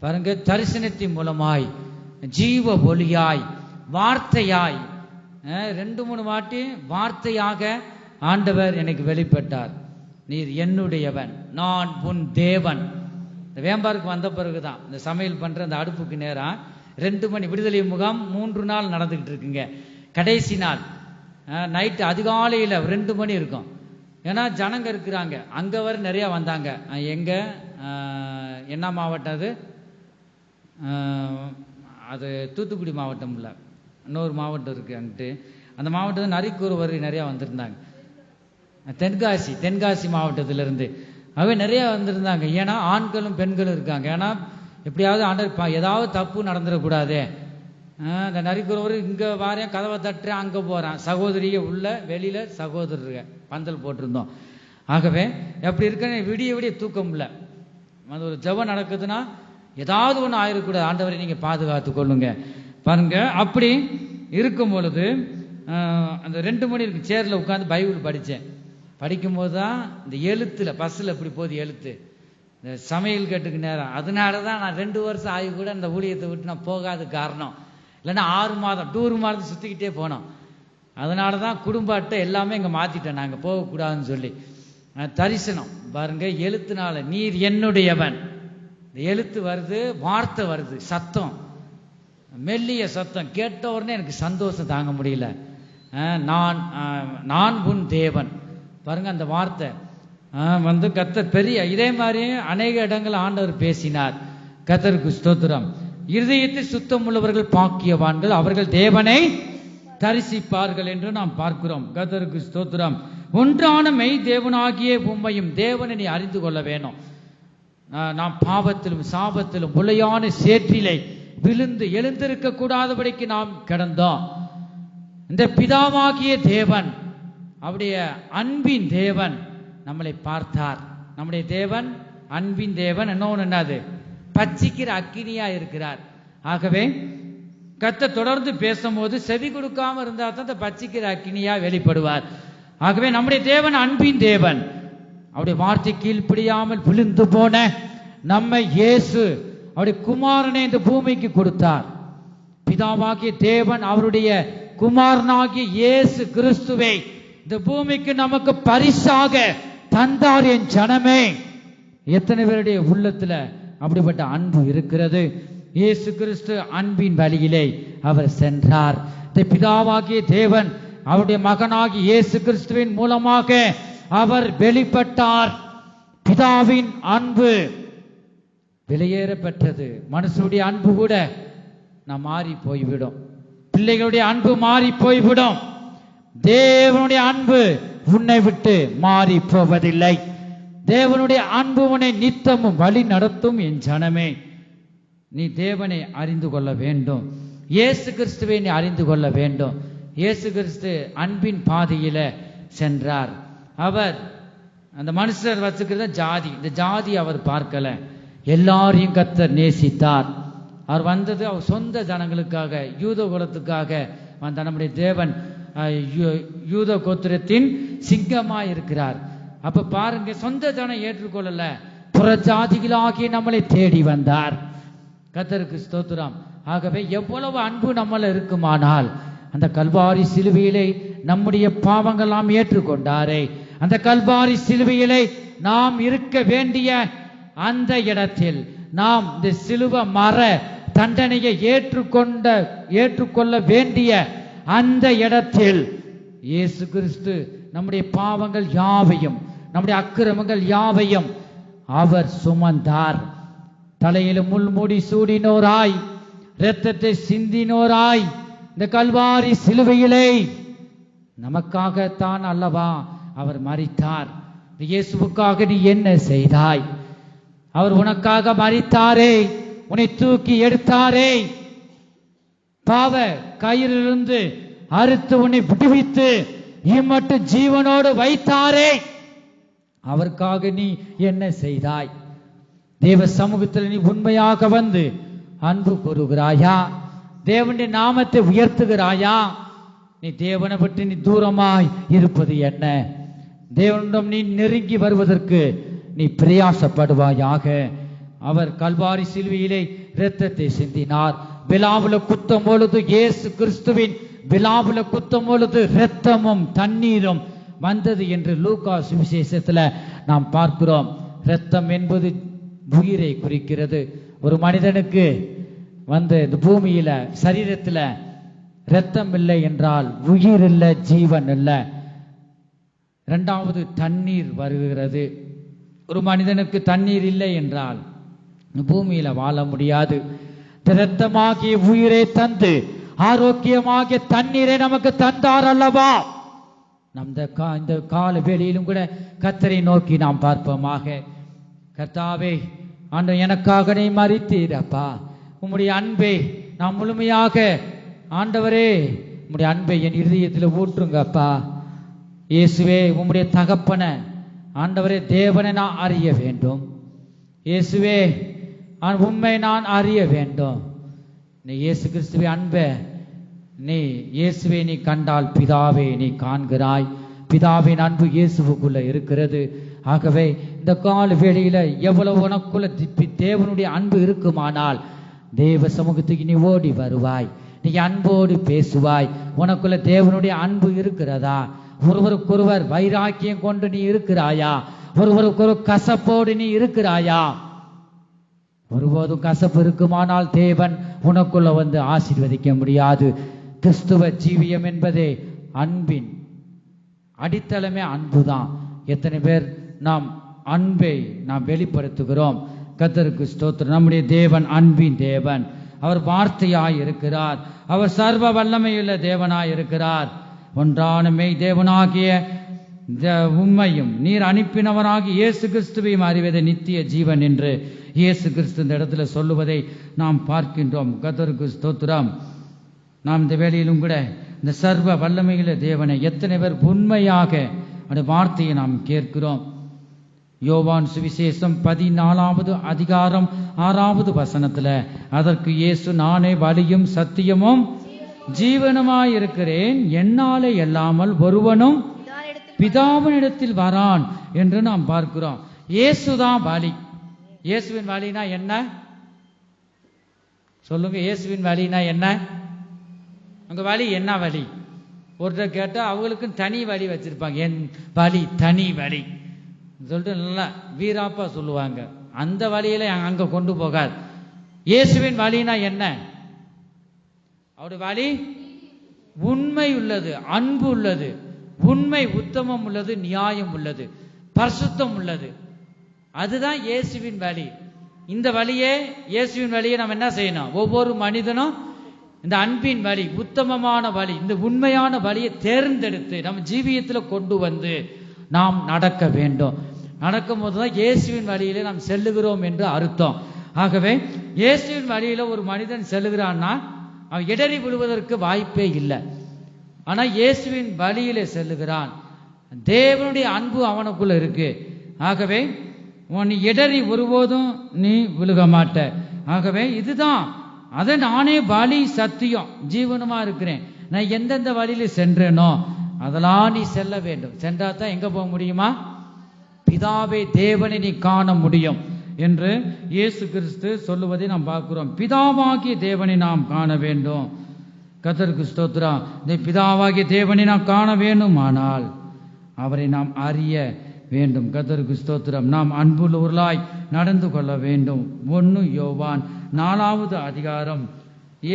பாருங்க, தரிசனத்தின் மூலமாய், ஜீவ ஒளியாய், வார்த்தையாய், 2-3 வாட்டி வார்த்தையாக ஆண்டவர் எனக்கு வெளிப்பட்டார். நீர் என்னுடையவன், நான் உன் தேவன். இந்த வேம்பாருக்கு வந்த பிறகுதான் இந்த சமையல் பண்ற அந்த அடுப்புக்கு நேரா 2 மணி விடுதலை முகாம் 3 நாள் நடந்துகிட்டு இருக்குங்க. கடைசி நாள் நைட்டு அதிகாலையில் 2 மணி இருக்கும். ஏன்னா ஜனங்க இருக்கிறாங்க. அங்கே வர நிறையா வந்தாங்க. எங்க என்ன மாவட்டம் அது? அது தூத்துக்குடி மாவட்டம் இல்லை, இன்னொரு மாவட்டம் இருக்குது அங்கிட்டு. அந்த மாவட்டத்தில் நரிக்கூர் வரி நிறையா வந்திருந்தாங்க. தென்காசி மாவட்டத்திலிருந்து அவை நிறையா வந்திருந்தாங்க. ஏன்னா ஆண்களும் பெண்களும் இருக்காங்க. ஏன்னா எப்படியாவது ஆண்டவர் ஏதாவது தப்பு நடந்துடக்கூடாது. இந்த நரிக்குறவர் இங்கே வாரேன், கதவை தட்டுறேன், அங்கே போகிறேன். சகோதரிய உள்ள வெளியில் சகோதரருங்க பந்தல் போட்டிருந்தோம். ஆகவே எப்படி இருக்குன்னு விடிய தூக்கம் இல்லை. அது ஒரு ஜெபம் நடக்குதுன்னா ஏதாவது ஒன்று ஆயிடக்கூடாது. ஆண்டவரை நீங்கள் பாதுகாத்து கொள்ளுங்க பாருங்க. அப்படி இருக்கும் பொழுது அந்த 2 மணி இருக்கு, சேரில் உட்காந்து பைபிள் படித்தேன். படிக்கும்போது தான் இந்த எழுத்தில் பஸ்ஸில் எப்படி போகுது எழுத்து, இந்த சமையல் கட்டுக்கு நேரம். அதனால தான் நான் 2 வருஷம் ஆகி கூட அந்த ஊழியத்தை விட்டு நான் போகாத காரணம். இல்லைன்னா 6 மாதம் டூர் மாதிரி சுற்றிக்கிட்டே போனோம். அதனால தான் குடும்ப அட்டை எல்லாமே இங்கே மாற்றிட்டேன், நாங்கள் போகக்கூடாதுன்னு சொல்லி. தரிசனம் பாருங்க, எழுத்துனால நீர் என்னுடையவன். இந்த எழுத்து வருது, வார்த்தை வருது, சத்தம், மெல்லிய சத்தம் கேட்ட உடனே எனக்கு சந்தோஷம் தாங்க முடியல. நான் உன் தேவன் பாருங்க. அந்த வார்த்தை வந்து கர்த்தர் பெரிய, இதே மாதிரி அநேக இடங்கள் ஆண்டவர் பேசினார். கர்த்தருக்கு ஸ்தோத்திரம். இருதயத்தில் சுத்தம் உள்ளவர்கள் பாக்கியவான்கள், அவர்கள் தேவனை தரிசிப்பார்கள் என்று நாம் பார்க்கிறோம். கர்த்தருக்கு ஸ்தோத்திரம். ஒன்றான மெய் தேவனாகிய உம்மையும் தேவனை நீ அறிந்து கொள்ள வேணும். நாம் பாவத்திலும் சாபத்திலும் முளையான சேற்றிலே விழுந்து எழுந்திருக்க கூடாதபடிக்கு நாம் கிடந்தோம். இந்த பிதாவாகிய தேவன், அவருடைய அன்பின் தேவன் நம்மளை பார்த்தார். நம்முடைய தேவன் அன்பின் தேவன். இன்னொன்று என்னது? பச்சிக்கிற அக்கினியா இருக்கிறார். ஆகவே கர்த்தர் தொடர்ந்து பேசும்போது செவி கொடுக்காம இருந்தா தான் அந்த பச்சிக்கிற அக்கினியா வெளிப்படுவார். ஆகவே நம்முடைய தேவன் அன்பின் தேவன். அவருடைய வார்த்தை கீழ்ப்படியாமல் விழுந்து போன நம்மை இயேசு அவருடைய குமாரனை இந்த பூமிக்கு கொடுத்தார். பிதாவாகிய தேவன் அவருடைய குமாரனாகிய இயேசு கிறிஸ்துவை இந்த பூமிக்கு நமக்கு பரிசாக தந்தார். என் ஜனமே, எத்தனை பேருடைய உள்ளத்துல அப்படிப்பட்ட அன்பு இருக்கிறது? இயேசு கிறிஸ்து அன்பின் வழியிலே அவர் சென்றார். இந்த பிதாவாகிய தேவன் அவருடைய மகனாகிய இயேசு கிறிஸ்துவின் மூலமாக அவர் வெளிப்பட்டார். பிதாவின் அன்பு வெளியேற பெற்றது. மனுஷனுடைய அன்பு கூட நாம் மாறி போய்விடும். பிள்ளைகளுடைய அன்பு மாறி போய்விடும். தேவனுடைய அன்பு உன்னை விட்டு மாறி போவதில்லை. தேவனுடைய அன்பு உன்னை நித்தமும் வழி நடத்தும். என் ஜனமே, நீ தேவனை அறிந்து கொள்ள வேண்டும். இயேசு கிறிஸ்துவை நீ அறிந்து கொள்ள வேண்டும். இயேசு கிறிஸ்து அன்பின் பாதையில சென்றார். அவர் அந்த மனுஷர் வச்சுக்கிறத ஜாதி, இந்த ஜாதி அவர் பார்க்கல. எல்லாரையும் கர்த்தர் நேசித்தார். அவர் வந்தது அவர் சொந்த ஜனங்களுக்காக, யூத குலத்துக்காக வந்த நம்முடைய தேவன் யூத கோத்திரத்தின் சிங்கமாய் இருக்கிறார். அப்ப பாருங்க, சொந்த ஜனம் ஏற்றுக்கொள்ளல, புறஜாதிகளாகிய நம்மளை தேடி வந்தார். கர்த்தருக்கு ஸ்தோத்திரம். ஆகவே எவ்வளவு அன்பு நம்மள இருக்குமானால் அந்த கல்வாரி சிலுவையிலே நம்முடைய பாவங்கள் நாம் ஏற்றுக்கொண்டாரே, அந்த கல்வாரி சிலுவையிலே நாம் இருக்க வேண்டிய அந்த இடத்தில் நாம் இந்த சிலுவை மர தண்டனையை ஏற்றுக்கொள்ள வேண்டிய அந்த இடத்தில் இயேசு கிறிஸ்து நம்முடைய பாவங்கள் யாவையும், நம்முடைய அக்கிரமங்கள் யாவையும் அவர் சுமந்தார். தலையில முள்முடி சூடினோராய், இரத்தத்தை சிந்தினோராய் இந்த கல்வாரி சிலுவையிலே நமக்காகத்தான் அல்லவா அவர் மரித்தார். இயேசுவுக்காக நீ என்ன செய்தாய்? அவர் உனக்காக மரித்தாரே, உன்னை தூக்கி எடுத்தாரே, பாவ கயிறிலிருந்து அறுத்து உன்னை விடுவித்து இம்மட்டு ஜீவனோடு வைத்தாரே, அவருக்காக நீ என்ன செய்தாய்? தேவ சமூகத்தில் நீ உண்மையாக வந்து அன்பு கூறுகிறாயா? தேவனுடைய நாமத்தை உயர்த்துகிறாயா? நீ தேவனை பற்றி நீ தூரமாய் இருப்பது என்ன? தேவனிடம் நீ நெருங்கி வருவதற்கு நீ பிரயாசப்படுவாயாக. அவர் கல்வாரி சிலுவையிலே இரத்தத்தை சிந்தினார். விழாவுல குத்தும் பொழுது, இயேசு கிறிஸ்துவின் விழாவுல குத்தும் பொழுது இரத்தமும் தண்ணீரும் வந்தது என்று லூக்கா சுவிசேஷத்துல நாம் பார்க்கிறோம். இரத்தம் என்பது உயிரை குறிக்கிறது. ஒரு மனிதனுக்கு இந்த பூமியில சரீரத்துல இரத்தம் இல்லை என்றால் உயிர் இல்லை, ஜீவன் இல்லை. இரண்டாவது தண்ணீர் வருகிறது. ஒரு மனிதனுக்கு தண்ணீர் இல்லை என்றால் பூமியில வாழ முடியாது. இரத்தமாகிய உயிரை தந்து ஆரோக்கியமாகிய தண்ணீரை நமக்கு தந்தார் அல்லவா? இந்த கால வேளையிலும் கூட கர்த்தரை நோக்கி நாம் பார்ப்போமாக. கர்த்தாவே, ஆண்டவர், எனக்காக நீ மரித்தீரப்பா. உம்முடைய அன்பை நாம் முழுமையாக, ஆண்டவரே, உம்முடைய அன்பை என் இருதயத்தில் ஊற்றுங்கப்பா. இயேசுவே, உம்முடைய தகப்பன ஆண்டவரே தேவனை நான் அறிய வேண்டும். இயேசுவே, உண்மை நான் அறிய வேண்டும். நீ இயேசு கிறிஸ்துவை அன்பை நீ இயேசுவை நீ கண்டால் பிதாவை நீ காண்கிறாய். பிதாவின் அன்பு இயேசுவுக்குள்ள இருக்கிறது. ஆகவே இந்த கால வேளையில எவ்வளவு உனக்குள்ள தேவனுடைய அன்பு இருக்குமானால் தேவ சமூகத்துக்கு நீ ஓடி வருவாய். நீ அன்போடு பேசுவாய். உனக்குள்ள தேவனுடைய அன்பு இருக்கிறதா? ஒருவருக்கொருவர் வைராக்கியம் கொண்டு நீ இருக்கிறாயா? ஒருவருக்கொரு கசப்போடு நீ இருக்கிறாயா? ஒருபோதும் கசப்பு இருக்குமானால் தேவன் உனக்குள்ள வந்து ஆசீர்வதிக்க முடியாது. கிறிஸ்துவ ஜீவியம் என்பதே அன்பின் அடித்தளமே அன்புதான். எத்தனை பேர் நாம் அன்பை நாம் வெளிப்படுத்துகிறோம்? கர்த்தருக்கு ஸ்தோத்திரம். நம்முடைய தேவன் அன்பின் தேவன். அவர் வார்த்தையாய் இருக்கிறார். அவர் சர்வ வல்லமையுள்ள தேவனாய் இருக்கிறார். ஒன்றான மெய் தேவனாகிய உண்மையும் நீர் அனுப்பினவராகி இயேசு கிறிஸ்துவையும் அறிவதே நித்திய ஜீவன் என்று இயேசு கிறிஸ்து இந்த இடத்துல சொல்லுவதை நாம் பார்க்கின்றோம். கர்த்தருக்கு ஸ்தோத்திரம். நாம் இந்த வேளையிலும் கூட இந்த சர்வ வல்லமையுள்ள தேவனை எத்தனை பேர் உண்மையாக அந்த வார்த்தையை நாம் கேட்கிறோம்? யோவான் சுவிசேஷம் 14வது அதிகாரம் 6வது வசனத்துல அதற்கு இயேசு, நானே வழியும் சத்தியமும் ஜீவனுமாய் இருக்கிறேன், என்னாலே அல்லாமல் ஒருவனும் பிதாவினிடத்தில் வரான் என்று நாம் பார்க்கிறோம். இயேசுதான் வழி. இயேசுவின் வழினா என்ன சொல்லுங்க? இயேசுவின் வழினா என்ன? உங்க வழி என்ன வழி? ஒருத்தர் கேட்டா அவங்களுக்கு தனி வழி வச்சிருப்பாங்க. என் வழி தனி வழி சொல்லிட்டு நல்லா வீராப்பா சொல்லுவாங்க. அந்த வழியில அங்க கொண்டு போகாது. இயேசுவின் வழினா என்ன? அவருடைய வழி உண்மை உள்ளது, அன்பு உள்ளது, உண்மை உத்தமம் உள்ளது, நியாயம் உள்ளது, பரிசுத்தம் உள்ளது. அதுதான் இயேசுவின் வழி. இந்த வழியே இயேசுவின் வழியை நாம் என்ன செய்யணும்? ஒவ்வொரு மனிதனும் இந்த அன்பின் வழி, உத்தமமான வழி, இந்த உண்மையான வழியை தேர்ந்தெடுத்து நம்ம ஜீவியத்தில் கொண்டு வந்து நாம் நடக்க வேண்டும். நடக்கும் போதுதான் இயேசுவின் வழியிலே நாம் செல்லுகிறோம் என்று அர்த்தம். ஆகவே இயேசுவின் வழியில ஒரு மனிதன் செல்லுகிறான்னா அவன் இடறி விழுவதற்கு வாய்ப்பே இல்லை. ஆனா இயேசுவின் வழியிலே செல்லுகிறான். தேவனுடைய அன்பு அவனுக்குள்ள இருக்கு. ஆகவே நீ இடறி ஒருபோதும் நீ விழுக மாட்ட. ஆகவே இதுதான், அதை நானே வழி சத்தியம் ஜீவனுமா இருக்கிறேன். நான் எந்தெந்த வழியில சென்றேனோ அதெல்லாம் நீ செல்ல வேண்டும். சென்றாதான் எங்க போக முடியுமா? பிதாவை தேவனை நீ காண முடியும் என்று இயேசு கிறிஸ்து சொல்லுவதை நாம் பார்க்கிறோம். பிதாவாகிய தேவனை நாம் காண வேண்டும். கர்த்தருக்கு ஸ்தோத்திரம். இந்த பிதாவாகிய தேவனை நாம் காண வேண்டுமானால் அவரை நாம் அறிய வேண்டும். கர்த்தருக்கு ஸ்தோத்திரம். நாம் அன்புள்ளவர்களாய் நடந்து கொள்ள வேண்டும். 1 யோவான் 4வது அதிகாரம்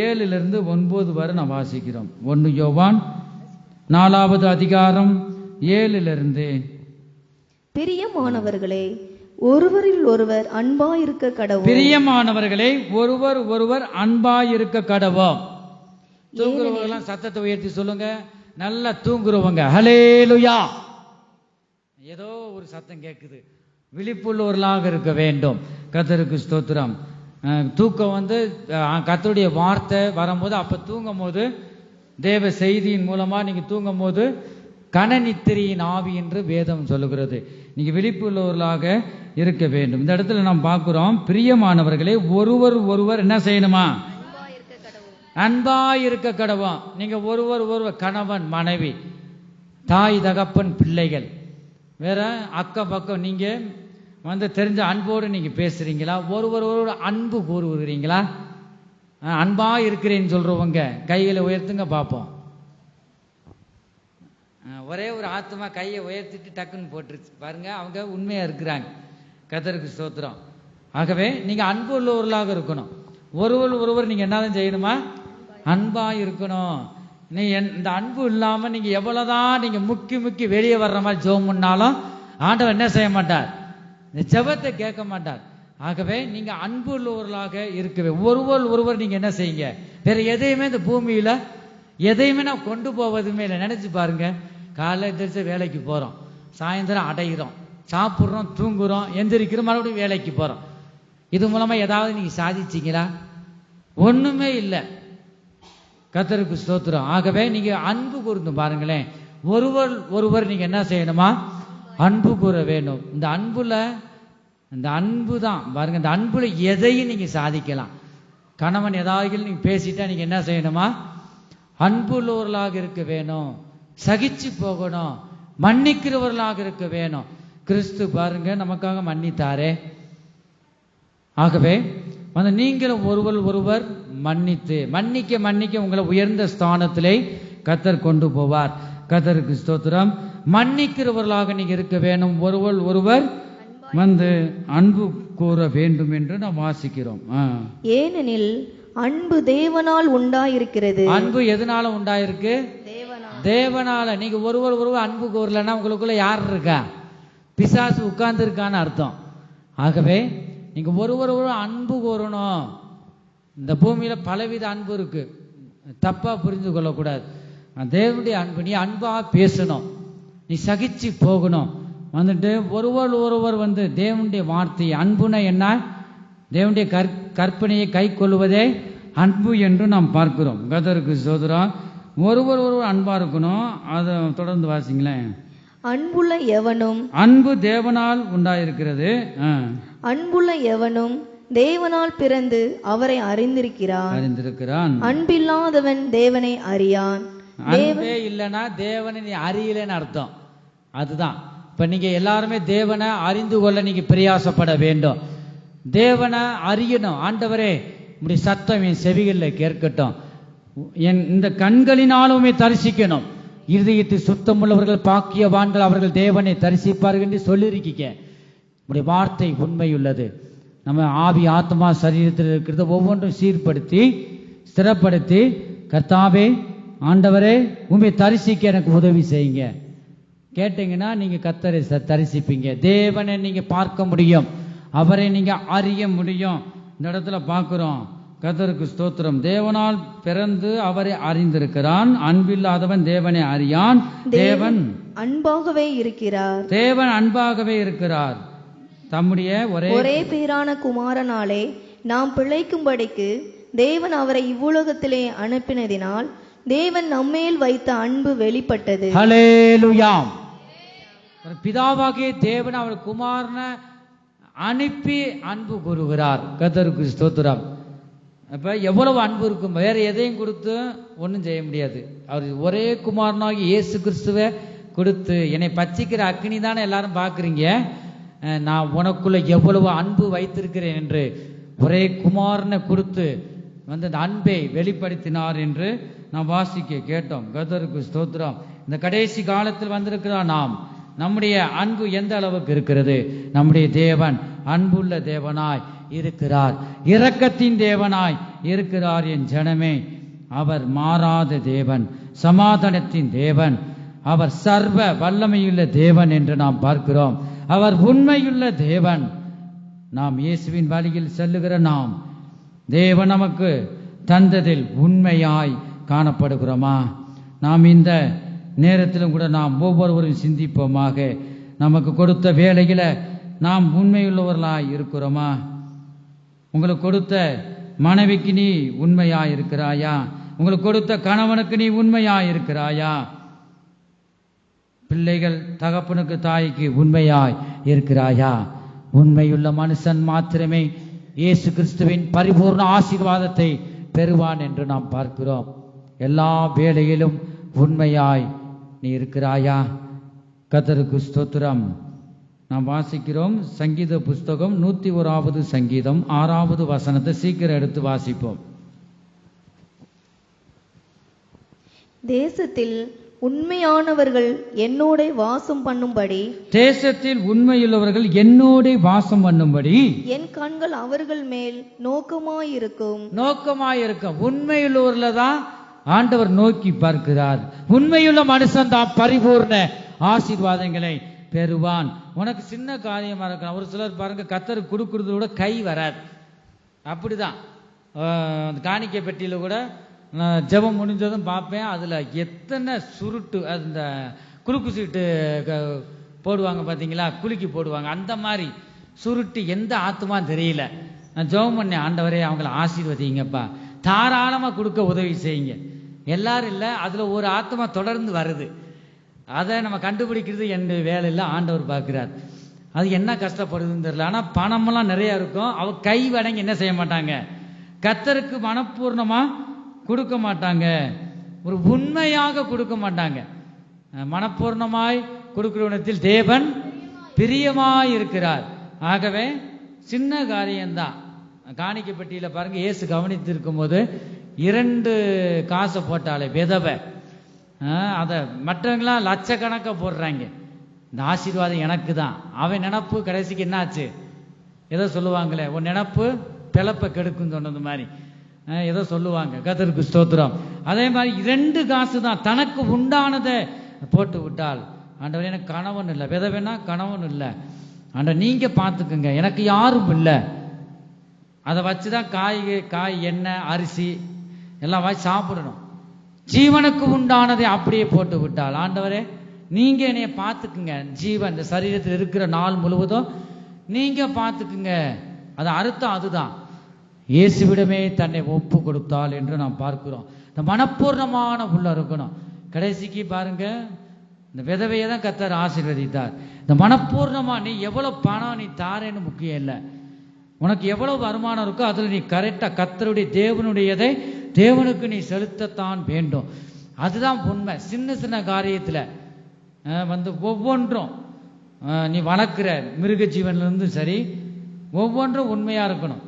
7லிருந்து 9 வரை நாம் வாசிக்கிறோம். 1 யோவான் 4வது அதிகாரம் 7லிருந்து. பிரியமானவர்களே, ஒருவரில் ஒருவர் அன்பாயிருக்க கடவோம். பிரியமானவர்களே, ஒருவர் அன்பாயிருக்க கடவோம். தூங்குறவங்க சத்தத்தை உயர்த்தி சொல்லுங்க. நல்லா தூங்குறவங்க ஹல்லேலூயா. ஏதோ ஒரு சத்தம் கேட்குது. விழிப்புள்ளவர்களாக இருக்க வேண்டும். கர்த்தருக்கு ஸ்தோத்திரம். தூக்கம் கர்த்தருடைய வார்த்தை வரும்போது, அப்ப தூங்கும் போது தேவ செய்தியின் மூலமா நீங்க தூங்கும் போது கனநித்திரியின் ஆவி என்று வேதம் சொல்லுகிறது. நீங்க விழிப்புள்ளவர்களாக இருக்க வேண்டும். இந்த இடத்துல நாம் பார்க்கிறோம், பிரியமானவர்களே, ஒருவர் என்ன செய்யணுமா? அன்பாய் இருக்க கடவோம். நீங்க ஒருவர் கணவன் மனைவி, தாய் தகப்பன் பிள்ளைகள், வேற அக்கம் பக்கம் நீங்க தெரிஞ்ச அன்போடு நீங்க பேசுறீங்களா? ஒருவர் அன்பு கூறுகிறீங்களா? அன்பா இருக்கிறேன்னு சொல்றவங்க கைகளை உயர்த்துங்க பார்ப்போம். ஒரே ஒரு ஆத்மா கையை உயர்த்திட்டு டக்குன்னு போட்டுருச்சு பாருங்க, அவங்க உண்மையா இருக்கிறாங்க. கர்த்தருக்கு ஸ்தோத்திரம். ஆகவே நீங்க அன்பு உள்ளவர்களாக இருக்கணும். ஒருவர் நீங்க என்னதான் செய்யணுமா? அன்பா இருக்கணும். நீ இந்த அன்பு இல்லாம நீங்க எவ்வளவுதான் நீங்க முக்கி வெளியே வர்ற மாதிரி ஜெபம் பண்ணாலும் ஆண்டவர் என்ன செய்ய மாட்டார்? இந்த ஜெபத்தை கேட்க மாட்டார். ஆகவே நீங்க அன்பு உள்ளவர்களாக இருக்கவே ஒருவர் நீங்க என்ன செய்யுங்க? வேற எதையுமே இந்த பூமியில எதையுமே நான் கொண்டு போவதுமே இல்லை. நினைச்சு பாருங்க, காலைல எந்திரிச்சு வேலைக்கு போறோம், சாயந்தரம் அடைகிறோம், சாப்பிட்றோம், தூங்குறோம், எந்திரிக்கிறோம், மறுபடியும் வேலைக்கு போறோம். இது மூலமா ஏதாவது நீங்க சாதிச்சீங்களா? ஒண்ணுமே இல்லை. கர்த்தருக்கு ஸ்தோத்திரம். ஆகவே நீங்க அன்பு கூர்ந்து பாருங்களேன். ஒருவர் நீங்க என்ன செய்யணுமா? அன்பு கூற வேணும். இந்த அன்பு தான் பாருங்க, இந்த அன்புல எதையும் நீங்க சாதிக்கலாம். கணவன் ஏதாவது நீங்க பேசிட்டா நீங்க என்ன செய்யணுமா? அன்பு உள்ளவர்களாக இருக்க வேணும், சகிச்சு போகணும், மன்னிக்கிறவர்களாக இருக்க வேணும். கிறிஸ்து பாருங்க நமக்காக மன்னித்தாரே. ஆகவே நீங்களும் ஒருவர் மன்னித்து மன்னிக்க உங்களை உயர்ந்த ஸ்தானத்திலே கர்த்தர் கொண்டு போவார். கர்த்தருக்கு ஸ்தோத்திரம். மன்னிக்கிறவர்களாக நீங்க இருக்க வேணும். ஒருவர் அன்பு கூற வேண்டும் என்று நாம் வாசிக்கிறோம். ஏனெனில் அன்பு தேவனால் உண்டாயிருக்கிறது. அன்பு எதனால உண்டாயிருக்கு? தேவனால. நீங்க ஒருவர் அன்பு கூறலன்னா உங்களுக்குள்ள யார் இருக்கா? பிசாசு உட்கார்ந்து இருக்கான்னு அர்த்தம். ஆகவே நீங்க ஒருவர் அன்பு கூறணும். இந்த பூமியில பலவித அன்பு இருக்கு, தப்பா புரிந்து கொள்ளக்கூடாது. தேவனுடைய அன்பு, நீ அன்பா பேசணும், நீ சகிச்சு போகணும். ஒருவர் தேவனுடைய வார்த்தை, அன்புனா என்ன? தேவனுடைய கற்பனையை கை கொள்வதே அன்பு என்று நாம் பார்க்கிறோம். கர்த்தருக்கு ஸ்தோத்திரம். ஒருவர் அன்பா இருக்கணும். அதை தொடர்ந்து வாசிங்களேன். அன்புள்ள எவனும், அன்பு தேவனால் உண்டாயிருக்கிறது. அன்புள்ள எவனும் தேவனால் பிறந்து அவரை அறிந்திருக்கிறான். அன்பில்லாதவன் தேவனை அறியான். அன்பே இல்லைன்னா தேவனை நீ அறியலன்னு அர்த்தம். அதுதான் இப்ப நீங்க எல்லாருமே தேவனை அறிந்து கொள்ள நீங்க பிரயாசப்பட வேண்டும். தேவனை அறியணும். ஆண்டவரே இப்படி சத்தம் என் செவிகளில் கேட்கட்டும், என் இந்த கண்களினாலுமே தரிசிக்கணும். இருதயத்தை சுத்தம் உள்ளவர்கள் பாக்கியவான்கள், அவர்கள் தேவனை தரிசிப்பார்கள் என்று சொல்லியிருக்கீங்க. இப்படி வார்த்தை உண்மையுள்ளது. நம்ம ஆவி ஆத்மா சரீரத்தில் இருக்கிறத ஒவ்வொன்றும் சீர்படுத்தி ஸ்திரப்படுத்தி, கர்த்தாவே ஆண்டவரே உண்மை தரிசிக்க எனக்கு உதவி செய்யுங்க கேட்டீங்கன்னா நீங்க கர்த்தரை தரிசிப்பீங்க. தேவனை நீங்க பார்க்க முடியும், அவரை நீங்க அறிய முடியும். இந்த இடத்துல பார்க்கிறோம். கர்த்தருக்கு ஸ்தோத்திரம். தேவனால் பிறந்து அவரை அறிந்திருக்கிறான். அன்பில்லாதவன் தேவனை அறியான். தேவன் அன்பாகவே இருக்கிறார். தேவன் அன்பாகவே இருக்கிறார். தம்முடைய ஒரே பேரான குமாரனாலே நாம் பிழைக்கும்படிக்கு தேவன் அவரை இவ்வுலகத்திலே அனுப்பினதினால் தேவன் நம்மேல் வைத்த அன்பு வெளிப்பட்டது. ஹல்லேலூயா. பிதாவாகிய தேவன் அவர் குமாரனை அனுப்பி அன்பு கூறுகிறார். கர்த்தருக்கு ஸ்தோத்திரம். அப்ப எவ்வளவு அன்பு இருக்கும்! வேற எதையும் கொடுத்து ஒன்றும் செய்ய முடியாது. அவர் ஒரே குமாரனாகி இயேசு கிறிஸ்துவை கொடுத்து, என்னை பச்சிக்கிற அக்னி தானே எல்லாரும் பார்க்குறீங்க, நான் உனக்குள்ள எவ்வளவு அன்பு வைத்திருக்கிறேன் என்று ஒரே குமாரனை கொடுத்து அந்த அன்பை வெளிப்படுத்தினார் என்று நாம் வாசிக்க கேட்டோம். கர்த்தருக்கு ஸ்தோத்திரம். இந்த கடைசி காலத்தில் வந்திருக்கிறார் நாம். நம்முடைய அன்பு எந்த அளவுக்கு இருக்கிறது? நம்முடைய தேவன் அன்புள்ள தேவனாய் இருக்கிறார், இரக்கத்தின் தேவனாய் இருக்கிறார். என் ஜனமே, அவர் மாறாத தேவன், சமாதானத்தின் தேவன், அவர் சர்வ வல்லமையுள்ள தேவன் என்று நாம் பார்க்கிறோம். அவர் உண்மையுள்ள தேவன். நாம் இயேசுவின் வழியில் செல்லுகிற நாம் தேவன் நமக்கு தந்ததில் உண்மையாய் காணப்படுகிறோமா? நாம் இந்த நேரத்திலும் கூட நாம் ஒவ்வொருவரும் சிந்திப்போமாக. நமக்கு கொடுத்த வேலையில நாம் உண்மையுள்ளவர்களாய் இருக்கிறோமா? உங்களுக்கு கொடுத்த மனைவிக்கு நீ உண்மையாய் இருக்கிறாயா? உங்களுக்கு கொடுத்த கணவனுக்கு நீ உண்மையாய் இருக்கிறாயா? பிள்ளைகள் தகப்பனுக்கு தாய்க்கு உண்மையாய் இருக்கிறாயா? உண்மையுள்ள மனுஷன் மாத்திரமே இயேசு கிறிஸ்துவின் பரிபூர்ண ஆசீர்வாதத்தை பெறுவான் என்று நாம் பார்க்கிறோம். எல்லா வேளையிலும் உண்மையாய் நீ இருக்கிறாயா? கர்த்தருக்கு ஸ்தோத்திரம். நாம் வாசிக்கிறோம் சங்கீத புஸ்தகம் 101வது சங்கீதம் 6வது வசனத்தை சீக்கிரம் எடுத்து வாசிப்போம். தேசத்தில் உண்மையானவர்கள் என்னோட வாசம் பண்ணும்படி, தேசத்தில் உண்மையுள்ளவர்கள் என்னோட வாசம் பண்ணும்படி என் கண்கள் அவர்கள் மேல் நோக்கமாயிருக்கும். நோக்கமாயிருக்கும். உண்மையுள்ளவர்ல தான் ஆண்டவர் நோக்கி பார்க்கிறார். உண்மையுள்ள மனுஷன் தான் பரிபூர்ண ஆசீர்வாதங்களை பெறுவான். உனக்கு சின்ன காரியமா இருக்கலாம். ஒரு சிலர் பாருங்க, கர்த்தருக்கு கொடுக்கறத விட கை வராது. அப்படிதான் காணிக்கை பெட்டியில கூட ஜெபம் முடிஞ்சதும் பார்ப்பேன், அதுல எத்தனை சுருட்டு, அந்த குலுக்கு சீட்டு போடுவாங்க பாத்தீங்களா, குலுக்கி போடுவாங்க, அந்த மாதிரி சுருட்டு எந்த ஆத்துமா தெரியல. நான் ஜெபம் பண்ணேன், ஆண்டவரே அவங்களை ஆசீர்வதிங்கப்பா, தாராளமா கொடுக்க உதவி செய்யுங்க. எல்லாரும் இல்லை, அதுல ஒரு ஆத்மா தொடர்ந்து வருது. அதை நம்ம கண்டுபிடிக்கிறது என்னுடைய வேலை இல்லை, ஆண்டவர் பார்க்கிறார். அது என்ன கஷ்டப்படுதுன்னு தெரியல. ஆனா பணமெல்லாம் நிறைய இருக்கும், அவ கை வடங்கி என்ன செய்ய மாட்டாங்க, கர்த்தருக்கு மனப்பூர்ணமா கொடுக்க மாட்டாங்க, ஒரு உண்மையாக கொடுக்க மாட்டாங்க. மனப்பூர்ணமாய் கொடுக்கிறவனத்தில் தேவன் பிரியமாய் இருக்கிறார். ஆகவே சின்ன காரியம்தான். காணிக்கை பெட்டியில பாருங்க, இயேசு கவனித்திருக்கும் போது 2 காசை போட்டாலே விதவை, அதை மற்றவங்களாம் லட்சக்கணக்க போடுறாங்க. இந்த ஆசீர்வாதம் எனக்கு தான். அவன் நினப்பு கடைசிக்கு என்னாச்சு, ஏதோ சொல்லுவாங்களே, உன் நினப்பு பிளப்ப கெடுக்கும் சொன்னது மாதிரி ஏதோ சொல்லுவாங்க. கர்த்தருக்கு ஸ்தோத்திரம். அதே மாதிரி 2 காசு தான் தனக்கு உண்டானதை போட்டு விட்டால், ஆண்டவர் எனக்கு கணவன் இல்லை, விதவைனா கணவன் இல்லை, ஆண்டவர் நீங்க பார்த்துக்குங்க, எனக்கு யாரும் இல்லை. அதை வச்சுதான் காய் எண்ணெய் அரிசி எல்லாம் வாங்கி சாப்பிடணும். ஜீவனுக்கு உண்டானதை அப்படியே போட்டு விட்டால், ஆண்டவரே நீங்க என்னைய பார்த்துக்குங்க, ஜீவன் இந்த சரீரத்தில் இருக்கிற நாள் முழுவதும் நீங்க பார்த்துக்குங்க. அது அர்த்தம் அதுதான். இயேசுவிடமே தன்னை ஒப்பு கொடுத்தாள் என்று நாம் பார்க்கிறோம். இந்த மனப்பூர்ணமான உள்ள இருக்கணும். கடைசிக்கு பாருங்க, இந்த விதவையை தான் கர்த்தர் ஆசீர்வதித்தார். இந்த மனப்பூர்ணமா, நீ எவ்வளவு பணம் நீ தாரேன்னு முக்கியம் இல்லை, உனக்கு எவ்வளவு வருமானம் இருக்கோ அதுல நீ கரெக்டா கர்த்தருடைய தேவனுடையதை தேவனுக்கு நீ செலுத்தத்தான் வேண்டும். அதுதான் உண்மை. சின்ன சின்ன காரியத்துல ஒவ்வொன்றும் நீ வளர்க்கிற மிருக ஜீவன்ல இருந்தும் சரி, ஒவ்வொன்றும் உண்மையா இருக்கணும்.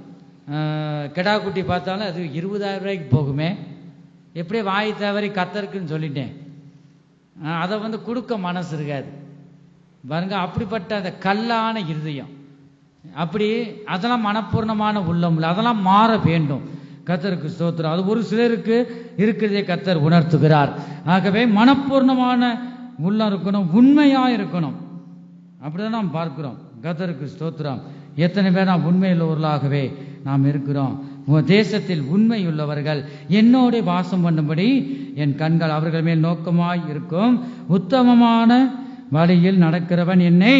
கெடா குட்டி பார்த்தாலும் அது 20,000 ரூபாய்க்கு போகுமே, எப்படியே வாய் தவறி கத்தருக்குன்னு சொல்லிட்டேன், அதை கொடுக்க மனசு இருக்காது பாருங்க. அப்படிப்பட்ட அந்த கல்லான இருதயம், அப்படி அதெல்லாம் மனப்பூர்ணமான உள்ளம் இல்லை, அதெல்லாம் மாற வேண்டும். கர்த்தருக்கு ஸ்தோத்திரம். அது ஒரு சிலருக்கு இருக்கிறதே கர்த்தர் உணர்த்துகிறார். ஆகவே மனப்பூர்ணமான உள்ளம் இருக்கணும், உண்மையா இருக்கணும். அப்படிதான் நாம் பார்க்கிறோம். கர்த்தருக்கு ஸ்தோத்திரம். எத்தனை பேர் நாம் உண்மையுள்ளவர்களாகவே நாம் இருக்கிறோம். தேசத்தில் உண்மையுள்ளவர்கள் என்னோட வாசம் பண்ணும்படி என் கண்கள் அவர்கள் மேல் நோக்கமாய் இருக்கும். உத்தமமான வழியில் நடக்கிறவன் என்னை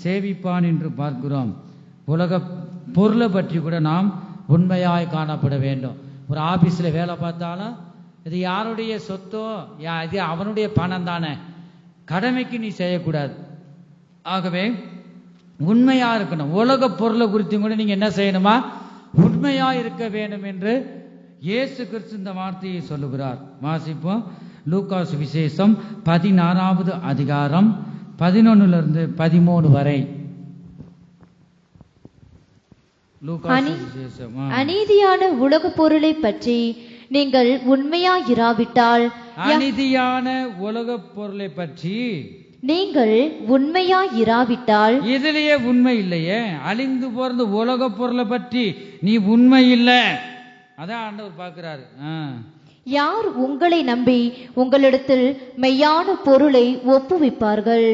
சேவிப்பான் என்று பார்க்கிறோம். உலக பொருளை பற்றி கூட நாம் உண்மையாய் காணப்பட வேண்டும். ஒரு ஆபீஸ்ல வேலை பார்த்தாலும் இது யாருடைய சொத்தோ, இது அவனுடைய பணம் தானே, கடமைக்கு நீ செய்யக்கூடாது. ஆகவே உண்மையா இருக்கணும். உலக பொருளை குறித்தும் கூட நீங்க என்ன செய்யணுமா, உண்மையா இருக்க வேண்டும் என்று இயேசு கிறிஸ்து இந்த வார்த்தையை சொல்லுகிறார். வாசிப்போம். லூக்கா சுவிசேஷம் 16வது அதிகாரம் 11 13 வரை. அநீதியான உலக பொருளை பற்றி நீங்கள் உண்மையாயிராவிட்டால், அநீதியான உலக பொருளை பற்றி நீங்கள் உண்மையாயிராவிட்டால், இதிலேயே உண்மை இல்லையே, அழிந்து போறது உலக பொருளை பற்றி நீ உண்மை இல்லை. அதான் ஆண்டவர் பார்க்கிறாரு. யார் உங்களை நம்பி உங்களிடத்தில் மெய்யான பொருளை ஒப்புவிப்பார்கள்?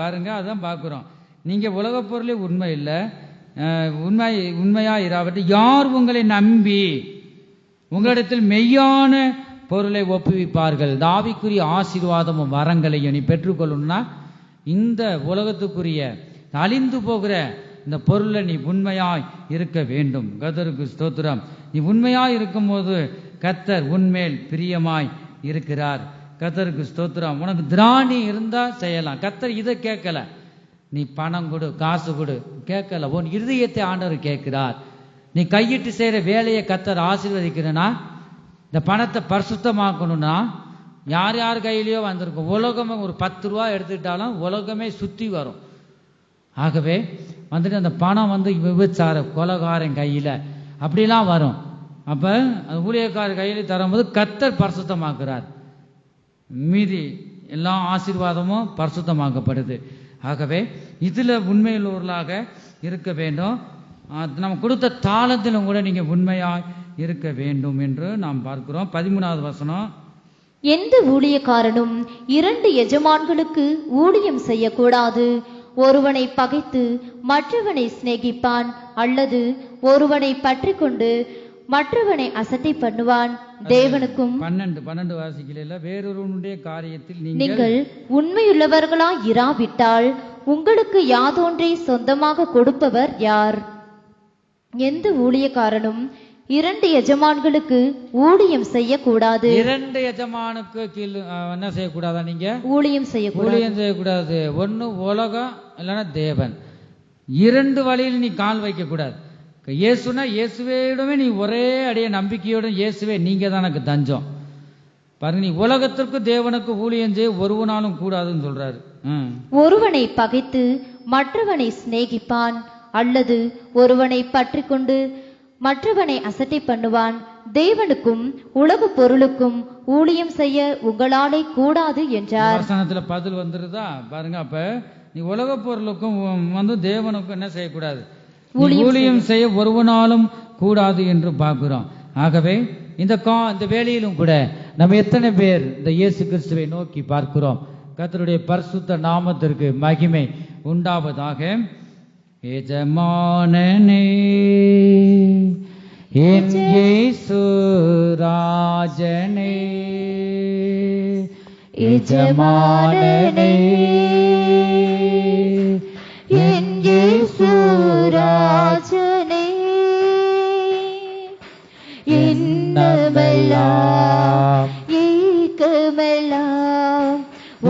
பாருங்க, அதான் பார்க்கிறோம். நீங்க உலக பொருளே உண்மை இல்லை, உண்மையா இராவிட்டால் யார் உங்களை நம்பி உங்களிடத்தில் மெய்யான பொருளை ஒப்புவிப்பார்கள்? ஆவிக்குரிய ஆசீர்வாதமும் வரங்களையும் நீ பெற்றுக்கொள்ளணும்னா இந்த உலகத்துக்குரிய அழிந்து போகிற இந்த பொருளை நீ உண்மையாய் இருக்க வேண்டும். கர்த்தருக்கு ஸ்தோத்திரம். நீ உண்மையாய் இருக்கும் போது கர்த்தர் உன்மேல் பிரியமாய் இருக்கிறார். கர்த்தருக்கு ஸ்தோத்திரம். உனக்கு திராணி இருந்தா செய்யலாம். கர்த்தர் இதை கேட்கல, நீ பணம் கொடு காசு கொடு கேட்கல, உன் இருதயத்தை ஆண்டவர் கேட்கிறார். நீ கையிட்டு செய்கிற வேலையை கர்த்தர் ஆசீர்வதிக்கிறனா, இந்த பணத்தை பரிசுத்தமாக்கணும்னா யார் யார் கையிலையோ வந்திருக்கும். உலகமே ஒரு 10 ரூபா எடுத்துக்கிட்டாலும் உலகமே சுற்றி வரும். ஆகவே வந்துட்டு அந்த பணம் விபச்சார கொலைகாரன் கையில் அப்படிலாம் வரும். அப்போ ஊழியக்காரர் கையில் தரும்போது கர்த்தர் பரிசுத்தமாக்குறார். மீதி எல்லா ஆசீர்வாதமும் பரிசுத்தமாக்கப்படுது. ஆகவே இதில் உண்மையுள்ளவர்களாக இருக்க வேண்டும். நம்ம கொடுத்த தாளத்திலும் கூட நீங்கள் உண்மையாக இருக்க வேண்டும் என்று நாம் பார்க்கிறோம். 13வது வசனம், எந்த ஊழியக்காரனும் 2 எஜமான்களுக்கு ஊழியம் செய்யக்கூடாது. ஒருவனை பகைத்து மற்றவனை சிநேகிப்பான், அல்லது ஒருவனை பற்றி கொண்டு மற்றவனை அசட்டை பண்ணுவான். தேவனுக்கும் 12 வாசிக்கல, வேறொருவனுடைய காரியத்தில் நீங்கள் உண்மையுள்ளவர்களாய் இராவிட்டால் உங்களுக்கு யாதொன்றை சொந்தமாக கொடுப்பவர் யார்? எந்த ஊழியக்காரனும் 2 எஜமான்களுக்கு ஊழியம் செய்யக்கூடாது. 2 எஜமானுக்கு கீழ் என்ன செய்யக்கூடாதா? நீங்க ஊழியம் செய்யக்கூடாது. ஒன்னு உலகம் இல்லைன்னா தேவன். 2 வழியில் நீ கால் வைக்க கூடாது. இயேசுனா இயேசுவேடமே நீ ஒரே அடைய நம்பிக்கையோட இயேசுவே நீங்க தான் எனக்கு தஞ்சம். பாருங்க, நீ உலகத்திற்கு தேவனுக்கு ஊழியம் செய்ய ஒருவனாலும் கூடாதுன்னு சொல்றாரு. ஒருவனை பகைத்து மற்றவனை சிநேகிப்பான், அல்லது ஒருவனை பற்றி கொண்டு மற்றவனை அசட்டை பண்ணுவான். தேவனுக்கும் உலக பொருளுக்கும் ஊழியம் செய்ய உங்களாலே கூடாது என்றார். வசனத்துல பதில் வந்துருதா பாருங்க. அப்ப நீ உலக பொருளுக்கும் தேவனுக்கும் என்ன செய்யக்கூடாது? ஊழியம் செய்ய ஒருவனாலும் கூடாது என்று பார்க்கிறோம். ஆகவே இந்த வேளையிலும் கூட நம்ம எத்தனை பேர் இந்த இயேசு கிறிஸ்துவை நோக்கி பார்க்கிறோம்? கர்த்தருடைய பரிசுத்த நாமத்திற்கு மகிமை உண்டாவதாக. எஜமானனே என் இயேசு ராஜனே, எஜமானனே என் இயேசு ராஜனே, என்னமெல்லாம் ஏக்கமெல்லாம்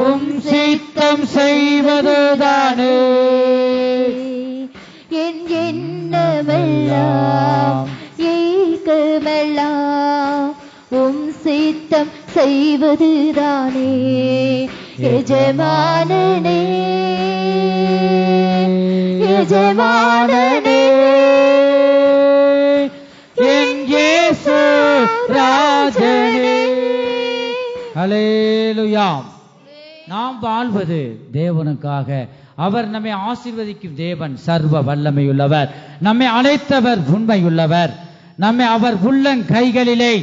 உம் சித்தம் செய்வதுதானே. என் எண்ணமெல்லாம் ஏக்கமெல்லாம் உம் சித்தம் செய்வதுதானே. எஜமானனே எஜமானனே என் இயேசு ராஜனே. ஹல்லேலூயா. நாம் வாழ்வது தேவனுக்காக. அவர் நம்மை ஆசீர்வதிக்கும் தேவன், சர்வ வல்லமையுள்ளவர். நம்மை அழைத்தவர் உண்மையுள்ளவர். நம்மை அவர் உள்ளங்கைகளிலே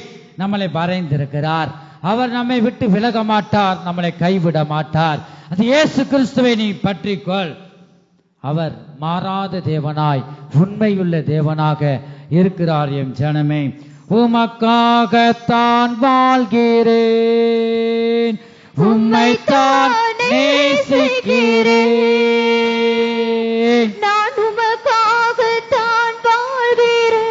நம்மளை வரைந்திருக்கிறார். அவர் நம்மை விட்டு விலக மாட்டார், நம்மளை கைவிட மாட்டார். அந்த இயேசு கிறிஸ்துவை நீ பற்றிக்கொள். அவர் மாறாத தேவனாய் உண்மையுள்ள தேவனாக இருக்கிறார். எம் ஜனமே, உமக்காகத்தான் வாழ்கிறேன், உம்மைத்தான் நேசிக்கிறேன். நான் உமக்காகத்தான் வாழ்கிறேன்,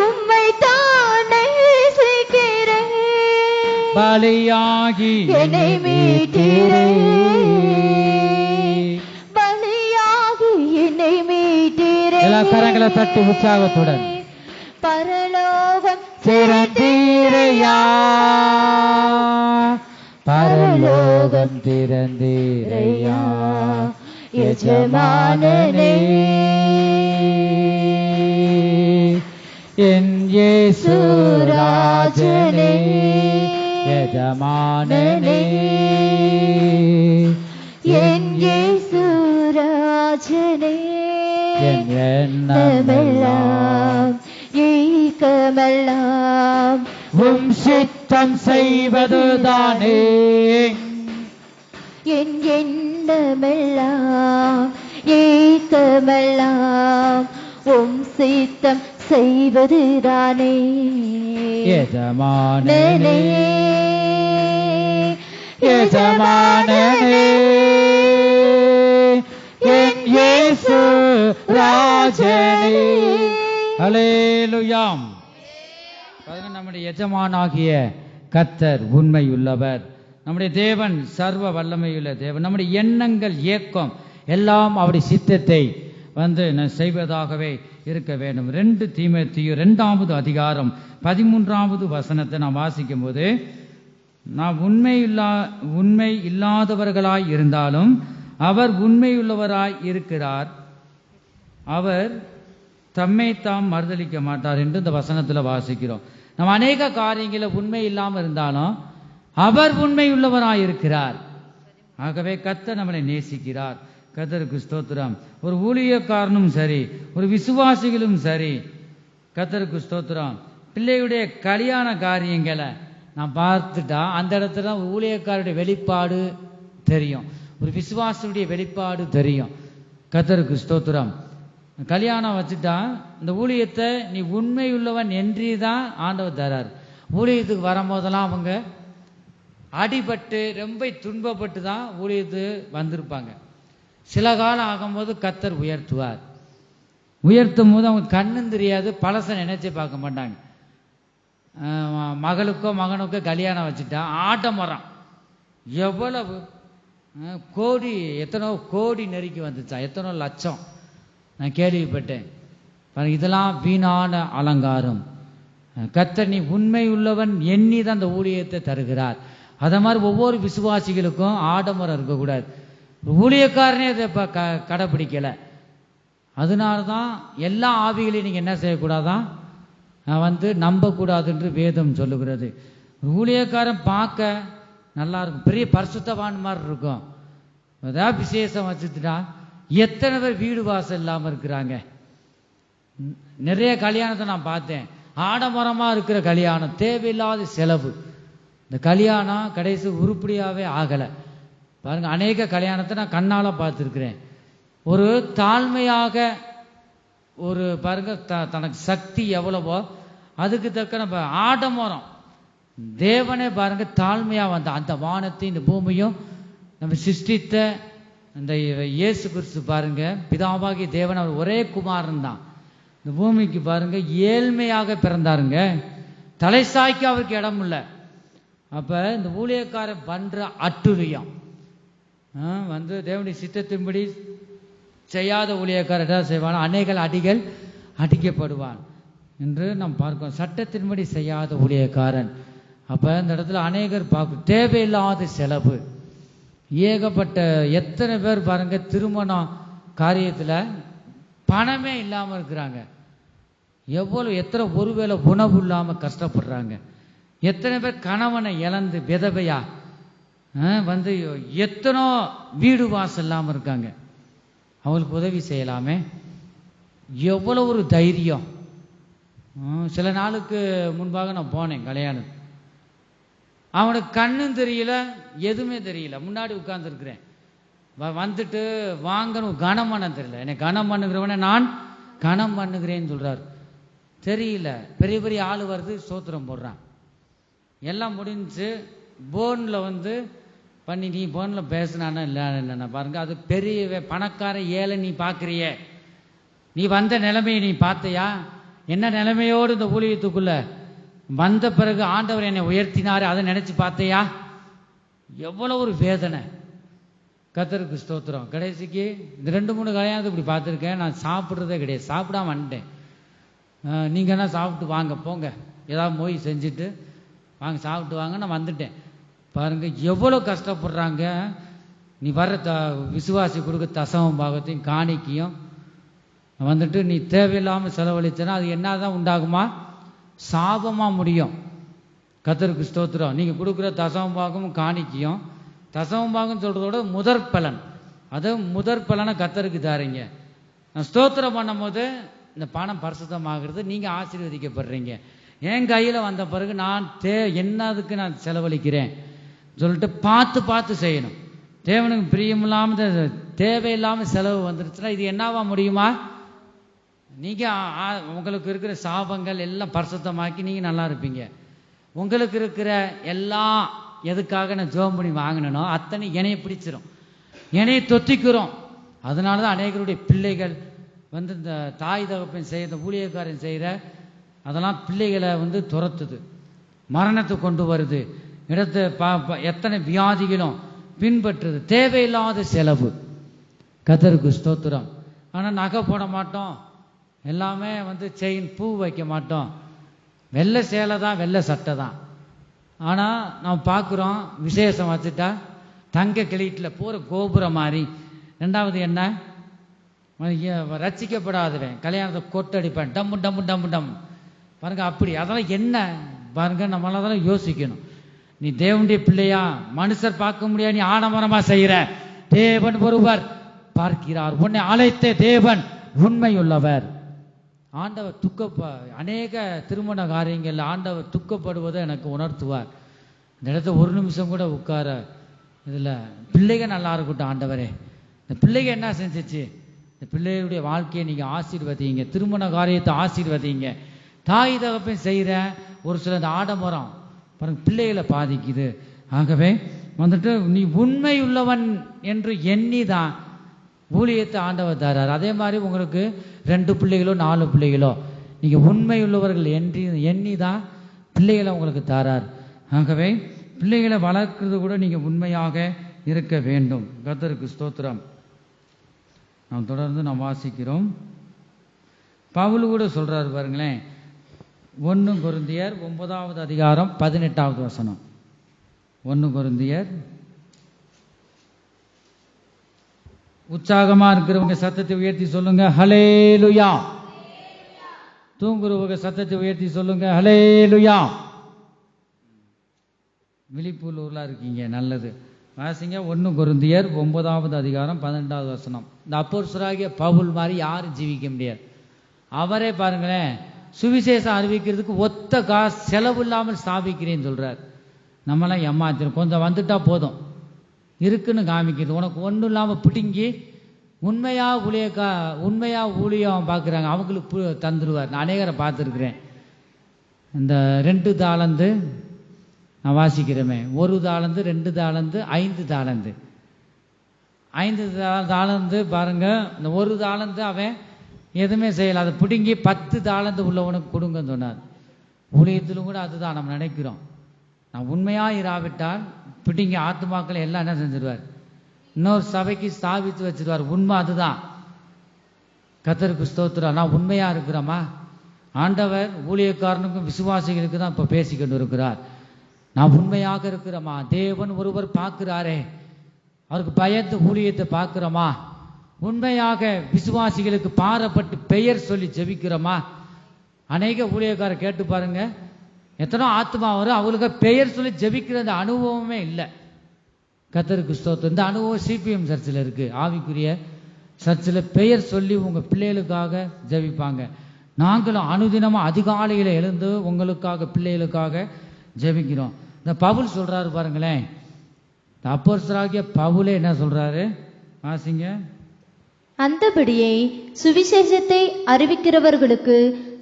உம்மைத்தான் நேசிக்கிறேன். பலியாகி என்னை மீட்டீரேன், பலியாகி என்னை மீட்டீரேன். எல்லா கரங்களை தட்டி உற்சாகத்துடன் பரலோகம் திறந்தீரையா, பரலோகம் திறந்தீரையா. எஜமானனே என் இயேசு ராஜனே, எஜமானனே என் இயேசு ராஜனே. என் எண்ணமெல்லாம் ஏக்கமெல்லாம் உம் சித்தம் செய்வதுதானே. என் எண்ணமெல்லாம் ஏக்கமெல்லாம் உம் சித்தம் செய்வதுதானே. எஜமானனே எஜமானனே என் இயேசு ராஜனே. ஹல்லேலூயா. நம்முடைய எஜமானாகிய கர்த்தர் உண்மையுள்ளவர். நம்முடைய தேவன் சர்வ வல்லமையுள்ள தேவன். நம்முடைய எண்ணங்கள் ஏக்கம் எல்லாம் அவருடைய சித்தத்தை வந்து செய்வதாகவே இருக்க வேண்டும். 2 தீமோத்தேயு 2வது அதிகாரம் 13வது வசனத்தை நாம் வாசிக்கும் போது, நாம் உண்மை இல்லாதவர்களாய் இருந்தாலும் அவர் உண்மையுள்ளவராய் இருக்கிறார், அவர் தம்மை தாம் மறுதலிக்க மாட்டார் என்று இந்த வசனத்தில் வாசிக்கிறோம். நம்ம அநேக காரியங்களில் உண்மை இல்லாமல் இருந்தாலும் அவர் உண்மையுள்ளவராய் இருக்கிறார். ஆகவே கர்த்தர் நம்மளை நேசிக்கிறார். கர்த்தருக்கு ஸ்தோத்திரம். ஒரு ஊழியக்காரனும் சரி, ஒரு விசுவாசிகளும் சரி, கர்த்தருக்கு ஸ்தோத்திரம். பிள்ளையுடைய கல்யாண காரியங்களை நான் பார்த்துட்டா அந்த இடத்துல ஊழியக்காரருடைய வெளிப்பாடு தெரியும், ஒரு விசுவாசியுடைய வெளிப்பாடு தெரியும். கர்த்தருக்கு ஸ்தோத்திரம். கல்யாணம் வச்சுட்டா இந்த ஊழியத்தை நீ உண்மையுள்ளவன் என்று தான் ஆண்டவர் தரார். ஊழியத்துக்கு வரும்போதெல்லாம் அவங்க அடிபட்டு ரொம்ப துன்பப்பட்டு தான் ஊழியத்துக்கு வந்திருப்பாங்க. சில காலம் ஆகும்போது கர்த்தர் உயர்த்துவார். உயர்த்தும் போது அவங்க கண்ணும் தெரியாது, பழச நினைச்சு பார்க்க மாட்டாங்க. மகளுக்கோ மகனுக்கோ கல்யாணம் வச்சுட்டா ஆடம்பரம் எவ்வளவு கோடி, எத்தனோ கோடி நெருக்கி வந்துச்சா, எத்தனோ லட்சம் நான் கேள்விப்பட்டேன். இதெல்லாம் வீணான அலங்காரம். கர்த்தர் நீ உண்மை உள்ளவன் எண்ணி தான் அந்த ஊழியத்தை தருகிறார். அதை மாதிரி ஒவ்வொரு விசுவாசிகளுக்கும் ஆடம்பரம் இருக்கக்கூடாது. ஊழியக்காரனே அதை இப்போ கடைப்பிடிக்கலை. அதனால தான் எல்லா ஆவிகளையும் நீங்கள் என்ன செய்யக்கூடாதான், வந்து நம்பக்கூடாது என்று வேதம் சொல்லுகிறது. ஊழியக்காரன் பார்க்க நல்லா இருக்கும், பெரிய பரிசுத்தவான் மாதிரி இருக்கும். ஏதாவது விசேஷம் வச்சுட்டா எத்தனை பேர் வீடு வாசல் இல்லாமல் இருக்கிறாங்க. நிறைய கல்யாணத்தை நான் பார்த்தேன், ஆடம்பரமாக இருக்கிற கல்யாணம், தேவையில்லாத செலவு. இந்த கல்யாணம் கடைசி உருப்படியாகவே ஆகலை. பாருங்க, அநேக கல்யாணத்தை நான் கண்ணால் பார்த்துருக்கிறேன். ஒரு தாழ்மையாக ஒரு பாருங்க தனக்கு சக்தி எவ்வளவோ அதுக்கு தக்க நம்ம ஆடம்பரம். தேவனே பாருங்க தாழ்மையாக வந்த அந்த வானத்தையும் இந்த பூமியும் நம்ம சிருஷ்டித்த இந்த இயேசு கிறிஸ்து பாருங்க, பிதாவாகிய தேவன் அவர் ஒரே குமாரன் தான். இந்த பூமிக்கு பாருங்க ஏழ்மையாக பிறந்தாருங்க, தலை சாய்க்க அவருக்கு இடம் இல்லை. அப்ப இந்த ஊழியக்காரன் பண்ற அட்டுழியம் வந்து தேவனுடைய சித்தத்தின்படி செய்யாத ஊழியக்காரர் என்ன செய்வான், அநேக அடிகள் அடிக்கப்படுவான் என்று நாம் பார்க்கிறோம். சட்டத்தின்படி செய்யாத ஊழியக்காரன். அப்ப இந்த இடத்துல அநேகர் பார்க்க தேவையில்லாத செலவு, ஏகப்பட்ட எத்தனை பேர் பாருங்க திருமணம் காரியத்துல பணமே இல்லாம இருக்கிறாங்க. எவ்வளவு எத்தனை ஒருவேளை உணவு இல்லாம கஷ்டப்படுறாங்க. எத்தனை பேர் கணவனை இழந்து விதவையா வந்து எத்தனோ வீடு வாசல் இல்லாம இருக்காங்க. அவங்களுக்கு உதவி செய்யலாமே. எவ்வளவு ஒரு தைரியம். சில நாளுக்கு முன்பாக நான் போனேன் கல்யாணம். அவனுக்கு கண்ணும் தெரியல, எதுவுமே தெரியல, முன்னாடி உட்கார்ந்துருக்கிறேன். வந்துட்டு வாங்கணும், கனம் பண்ண தெரியல. என்னை கனம் பண்ணுகிறவனை நான் கனம் பண்ணுகிறேன்னு சொல்றாரு. தெரியல, பெரிய பெரிய ஆள் வருது, சோத்திரம் போடுறான். எல்லாம் முடிஞ்சு போனில் வந்து பண்ணி, நீ போனில் பேசினானா இல்லைன்னா பாருங்க, அது பெரிய பணக்கார ஏழை நீ பார்க்குறிய, நீ வந்த நிலைமையை நீ பார்த்தையா? என்ன நிலைமையோடு இந்த ஊழியத்துக்குள்ள வந்த பிறகு ஆண்டவர் என்னை உயர்த்தினாரு, அதை நினைச்சு பார்த்தையா? எவ்வளவு ஒரு வேதனை. கர்த்தருக்கு ஸ்தோத்திரம். கடைசிக்கு இந்த 2-3 கல்யாணத்தை இப்படி பார்த்துருக்கேன். நான் சாப்பிட்றதே கிடையாது, சாப்பிடாம வந்துட்டேன். நீங்கள் என்ன சாப்பிட்டு வாங்க போங்க, ஏதாவது மொய் செஞ்சுட்டு வாங்க சாப்பிட்டு வாங்க, நான் வந்துட்டேன். பாருங்க எவ்வளோ கஷ்டப்படுறாங்க. நீ வர்ற விசுவாசி கொடுக்க தசமம் பாகத்தையும் காணிக்கையும் வந்துட்டு நீ தேவையில்லாமல் செலவழிச்சனா அது என்னதான் உண்டாகுமா? சாபமாக முடியும். கர்த்தருக்கு ஸ்தோத்திரம். நீங்கள் கொடுக்குற தசம பாகமும் காணிக்கையும், தசம பாகம் சொல்கிறதோட முதற் பலன், அது முதற் பலனை கர்த்தருக்கு தாரீங்க. நான் ஸ்தோத்திரம் பண்ணும் போது இந்த பணம் பரிசுத்தமாகிறது, நீங்கள் ஆசீர்வதிக்கப்படுறீங்க. என் கையில் வந்த பிறகு நான் என்னதுக்கு நான் செலவழிக்கிறேன் சொல்லிட்டு பார்த்து பார்த்து செய்யணும். தேவனுக்கு பிரியமில்லாமல் தேவையில்லாமல் செலவு வந்துருச்சுன்னா இது என்னவா முடியுமா? நீங்கள் உங்களுக்கு இருக்கிற சாபங்கள் எல்லாம் பரிசுத்தமாக்கி நீங்கள் நல்லா இருப்பீங்க. உங்களுக்கு இருக்கிற எல்லாம் எதுக்காக நான் ஜோம் பண்ணி வாங்கினோ அத்தனை என்னைய பிடிச்சிரும், என்னைய தொத்திக்கிறோம். அதனால தான் அநேகருடைய பிள்ளைகள் வந்து இந்த தாய் தகப்பன் செய்கிற ஊழியக்காரன் செய்கிற அதெல்லாம் பிள்ளைகளை வந்து துரத்துது, மரணத்தை கொண்டு வருது, இடத்தை எத்தனை வியாதிகளும் பின்பற்றுது. தேவையில்லாத செலவு. கர்த்தருக்கு ஸ்தோத்திரம். ஆனால் நகை போட மாட்டோம், எல்லாமே செயின் பூ வைக்க மாட்டோம், வெள்ளை சேலை தான், வெள்ளை சட்டை தான். ஆனால் நாம் பார்க்குறோம் விசேஷம் வச்சுட்டா தங்க கிளீட்டில் பூர கோபுரம் மாதிரி. ரெண்டாவது என்ன, ரசிக்கப்படாதவன் கல்யாணத்தை கொட்டடிப்பேன், டம்மு டம்மு டம்மு டம்மு பாருங்க. அப்படி அதெல்லாம் என்ன பாருங்க, நம்மளால அதெல்லாம் யோசிக்கணும். நீ தேவனுடைய பிள்ளையா, மனுஷர் பார்க்க முடியாது, நீ ஆடம்பரமா செய்கிற. தேவன் ஒருவர் பார்க்கிறார், உன்னை அழைத்த தேவன் உண்மையுள்ளவர். ஆண்டவர் அநேக திருமண காரியங்கள் ஆண்டவர் துக்கப்படுவதை எனக்கு உணர்த்துவார். இந்த இடத்த ஒரு நிமிஷம் கூட உட்கார இதில் பிள்ளைங்க நல்லா இருக்கட்டும் ஆண்டவரே. இந்த பிள்ளைங்க என்ன செஞ்சிச்சு, இந்த பிள்ளைகளுடைய வாழ்க்கையை நீங்கள் ஆசீர்வதிங்க, திருமண காரியத்தை ஆசீர்வதிங்க. தாய் தகப்பன் செய்கிற ஒரு சில இந்த ஆடம்பரம் பாருங்க பிள்ளைகளை பாதிக்குது. ஆகவே நீ உண்மை உள்ளவன் என்று எண்ணி தான் ஊழியத்தை ஆண்டவர் தரார். அதே மாதிரி உங்களுக்கு 2 பிள்ளைகளோ 4 பிள்ளைகளோ நீங்கள் உண்மை உள்ளவர்கள் எண்ணி தான் பிள்ளைகளை உங்களுக்கு தரார். ஆகவே பிள்ளைகளை வளர்க்கிறது கூட நீங்கள் உண்மையாக இருக்க வேண்டும். கர்த்தருக்கு ஸ்தோத்திரம். நாம் தொடர்ந்து நாம் வாசிக்கிறோம். பவுல் கூட சொல்றாரு பாருங்களேன், 1 கொரிந்தியர் 9வது அதிகாரம் 18வது வசனம். 1 கொரிந்தியர். உற்சாகமா இருக்கிறவங்க சத்தத்தை உயர்த்தி சொல்லுங்க ஹல்லேலூயா. தூங்குறவங்க சத்தத்தை உயர்த்தி சொல்லுங்க ஹல்லேலூயா. விழிப்புள்ளூர்ல இருக்கீங்க, நல்லது. வாசிங்க 1 கொரிந்தியர் 9வது அதிகாரம் 18வது வசனம். இந்த அப்போஸ்தலராகிய பவுல் மாதிரி யாரும் ஜீவிக்க முடியாது. அவரே பாருங்களேன், சுவிசேஷம் அறிவிக்கிறதுக்கு ஒத்த காசு செலவு இல்லாமல் ஸ்தாபிக்கிறேன்னு சொல்றார். நம்மளாம் ஏமாத்திரும், கொஞ்சம் வந்துட்டா போதும் இருக்குன்னு காமிக்கிறது. உனக்கு ஒன்றும் இல்லாமல் பிடுங்கி உண்மையா ஊழியம் பார்க்குறாங்க, அவங்களுக்கு தந்துடுவார். நான் அநேகரை பார்த்துருக்குறேன். இந்த 2 தாளந்து நான் வாசிக்கிறேமே, 1 தாளந்து 2 தாளந்து 5 தாளந்து 5 தாளந்து பாருங்க. இந்த 1 தாளந்து அவன் எதுவுமே செய்யலை, அதை பிடுங்கி 10 தாளந்து உள்ளவனுக்கு கொடுங்கன்னு சொன்னார். ஊழியத்திலும் கூட அதுதான் நம்ம நினைக்கிறோம். நான் உண்மையாக இராவிட்டால் பிடிங்க ஆத்துமாக்களை எல்லாம் என்ன செஞ்சிருவார், இன்னொரு சபைக்கு ஸ்தாபித்து வச்சிருவார். உண்மை அதுதான். கர்த்தருக்கு ஸ்தோத்திரம். நான் உண்மையாக இருக்கிறோமா? ஆண்டவர் ஊழியக்காரனுக்கும் விசுவாசிகளுக்கு தான் இப்போ பேசிக்கிட்டு இருக்கிறார். நான் உண்மையாக இருக்கிறோமா? தேவன் ஒருவர் பார்க்கிறாரே, அவருக்கு பயந்து ஊழியத்தை பார்க்கிறோமா? உண்மையாக விசுவாசிகளுக்கு பாரப்பட்டு பெயர் சொல்லி ஜெபிக்கிறோமா? அநேக ஊழியக்கார கேட்டு பாருங்க, எத்தனோ ஆத்மா வரும், அவங்களுக்கு பெயர் சொல்லி ஜெபிக்கிற அந்த அனுபவமே இல்லை. கர்த்தருக்கு ஸ்தோத்திரம். இந்த அனுபவம் சிபிஎம் சர்ச்சில் இருக்கு. ஆவிக்குரிய சர்ச்சில் பெயர் சொல்லி உங்க பிள்ளைகளுக்காக ஜெபிப்பாங்க. நாங்களும் அனுதினமும் அதிகாலையில் எழுந்து உங்களுக்காக பிள்ளைகளுக்காக ஜெபிக்கிறோம். இந்த பவுல் சொல்றாரு பாருங்களேன், அப்போஸ்தலராகிய பவுலே என்ன சொல்றாரு வாசிங்க. அந்தபடியே சுவிசேஷத்தை அறிவிக்கிறவர்களுக்கு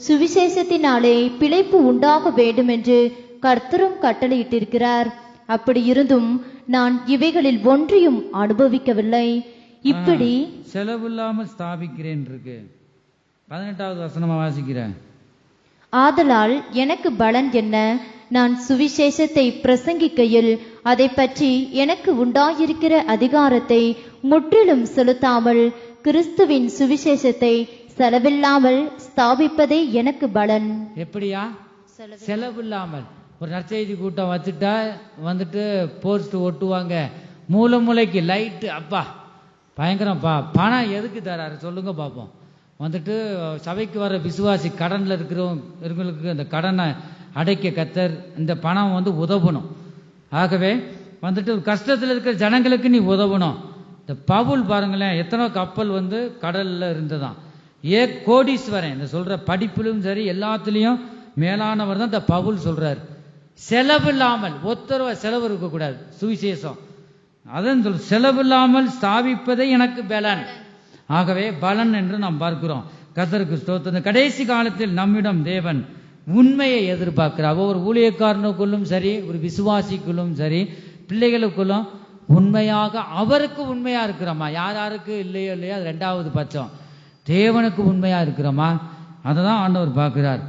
சுவிசேஷத்தினாலே பிழைப்பு உண்டாக வேண்டும் என்று கர்த்தரும் கட்டளையிட்டிருக்கிறார். அப்படி இருந்தும் நான் இவைகளில் ஒன்றையும் அனுபவிக்கவில்லை. இப்படி செலவில்லாமல் ஸ்தாபிக்கிறேன் இருக்கு. 18வது வசனமா வாசிக்கிறேன். ஆதலால் எனக்கு பலன் என்ன? நான் சுவிசேஷத்தை பிரசங்கிக்கையில் அதை பற்றி எனக்கு உண்டாயிருக்கிற அதிகாரத்தை முற்றிலும் செலுத்தாமல் கிறிஸ்துவின் சுவிசேஷத்தை செலவில்லாமல் ஸ்தாபிப்பதே எனக்கு பலன். எப்படியா? செலவில்லாமல். ஒரு நற்செய்தி கூட்டம் வச்சுட்டா வந்துட்டு போஸ்ட் ஒட்டுவாங்க, மூளைக்கு லைட்டு, அப்பா பயங்கரம்ப்பா. பணம் எதுக்கு தராரு சொல்லுங்க பார்ப்போம். வந்துட்டு சபைக்கு வர விசுவாசி கடனில் இருக்கிறவங்களுக்கு அந்த கடனை அடைக்க கர்த்தர் இந்த பணம் உதவணும். ஆகவே வந்துட்டு கஷ்டத்தில் இருக்கிற ஜனங்களுக்கு நீ உதவணும். இந்த பவுல் பாருங்களேன், எத்தனோ கப்பல் கடல்ல இருந்ததான். கோடீஸ்வரன் இந்த சொல்ற படிப்பிலும் சரி எல்லாத்துலேயும் மேலானவர் தான் இந்த பவுல் சொல்றாரு. செலவு இல்லாமல் ஒத்தரவ செலவு இருக்கக்கூடாது. சுவிசேஷம் அதான் சொல், செலவு இல்லாமல் ஸ்தாபிப்பதே எனக்கு பலன். ஆகவே பலன் என்று நாம் பார்க்கிறோம். கர்த்தருக்கு ஸ்தோத்திரம். கடைசி காலத்தில் நம்மிடம் தேவன் உண்மையை எதிர்பார்க்கிறார். ஒவ்வொரு ஊழியக்காரனுக்குள்ளும் சரி, ஒரு விசுவாசிக்குள்ளும் சரி, பிள்ளைகளுக்குள்ளும் உண்மையாக அவருக்கு உண்மையா இருக்கிறோமா? யாருக்கு இல்லையோ இல்லையோ அது 2வது பட்சம். தேவனுக்கு உண்மையா இருக்கிறோமா? அதை தான் ஆண்டவர் பார்க்கிறார்.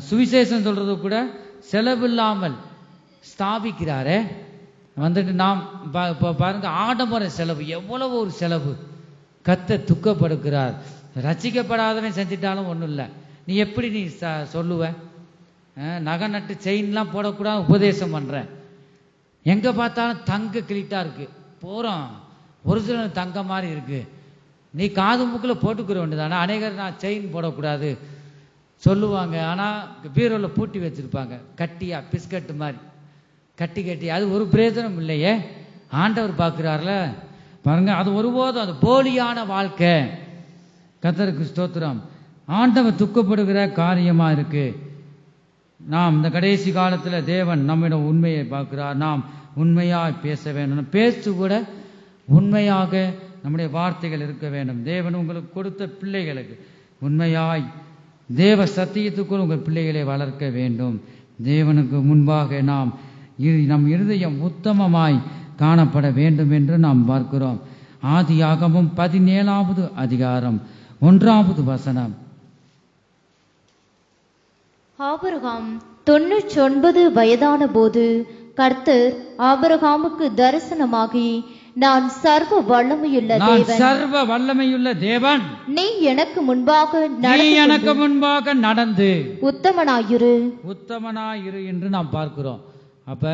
சுவிசேஷம் சொல்றது கூட செலவில்லாமல் ஸ்தாபிக்கிறாரே. நாம் பாருங்க, ஆடம்பர செலவு, எவ்வளவு ஒரு செலவு கர்த்தர் துக்கப்படுகிறார். ரசிக்கப்படாதவன் செஞ்சிட்டாலும் ஒன்றும் இல்லை. நீ எப்படி நீ சொல்லுவ? நகை நட்டு செயின்லாம் போடக்கூடாது உபதேசம் பண்ணுறேன். எங்கே பார்த்தாலும் தங்க கிளிட்டா இருக்கு, போகிறோம் ஒரிஜினல் தங்க மாதிரி இருக்கு. நீ காது மூக்கில் போட்டுக்கிற வேண்டியதானே. அநேகர் நான் செயின் போடக்கூடாது சொல்லுவாங்க. ஆனால் பீரோவில் பூட்டி வச்சுருப்பாங்க கட்டியா, பிஸ்கட்டு மாதிரி கட்டி. அது ஒரு பிரயோஜனம் இல்லையே. ஆண்டவர் பார்க்குறாருல பாருங்க. அது ஒருபோதும் அது போலியான வாழ்க்கை. கர்த்தருக்கு ஸ்தோத்திரம். ஆண்டவர் துக்கப்படுகிற காரியமா இருக்கு. நாம் இந்த கடைசி காலத்தில் தேவன் நம்மிடம் உண்மையை பார்க்கிறார். நாம் உண்மையாய் பேச வேண்டும். பேச்சு கூட உண்மையாக நம்முடைய வார்த்தைகள் இருக்க வேண்டும். தேவன் உங்களுக்கு கொடுத்த பிள்ளைகளுக்கு உண்மையாய் தேவ சத்தியத்துக்குள் உங்கள் பிள்ளைகளை வளர்க்க வேண்டும். தேவனுக்கு முன்பாக நம் இருதயம் உத்தமமாய் காணப்பட வேண்டும் என்று நாம் பார்க்கிறோம். ஆதியாகமம் 17வது அதிகாரம் 1வது வசனம். ஆபிரகாம் 99 வயதான போது கர்த்தர் ஆபிரகாமுக்கு தரிசனமாகி, நான் சர்வ வல்லமையுள்ள தேவன், நீ எனக்கு முன்பாக நடந்து உத்தமனாயிரு என்று நாம் பார்க்கிறோம். அப்ப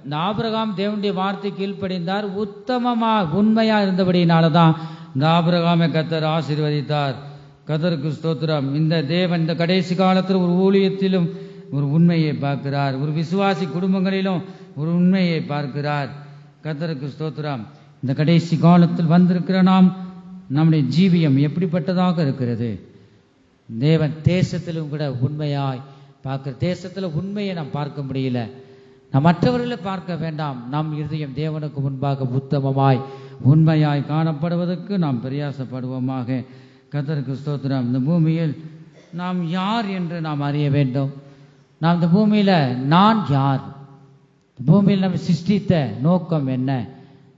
இந்த ஆபிரகாம் தேவனுடைய வார்த்தை கீழ்ப்படிந்தார், உத்தமமா உண்மையா இருந்தபடினாலதான் இந்த ஆபிரகாமை கர்த்தர் ஆசீர்வதித்தார். கர்த்தருக்கு ஸ்தோத்திரம். இந்த தேவன் இந்த கடைசி காலத்தில் ஒரு ஊழியத்திலும் ஒரு உண்மையை பார்க்கிறார், ஒரு விசுவாசி குடும்பங்களிலும் ஒரு உண்மையை பார்க்கிறார். கர்த்தருக்கு ஸ்தோத்திரம். இந்த கடைசி காலத்தில் வந்திருக்கிற நம்முடைய ஜீவியம் எப்படிப்பட்டதாக இருக்கிறது? தேவன் தேசத்திலும் கூட உண்மையாய் பார்க்கிற, தேசத்தில் உண்மையை நாம் பார்க்க முடியல. நாம் மற்றவர்களை பார்க்க வேண்டாம். நம் இருதயம் தேவனுக்கு முன்பாக உத்தமமாய் உண்மையாய் காணப்படுவதற்கு நாம் பிரயாசப்படுவோமாக. கர்த்தருக்கு ஸ்தோத்திரம். இந்த பூமியில் நாம் யார் என்று நாம் அறிய வேண்டும். நாம் இந்த பூமியில நான் யார், பூமியில் நம்ம சிருஷ்டித்த நோக்கம் என்ன,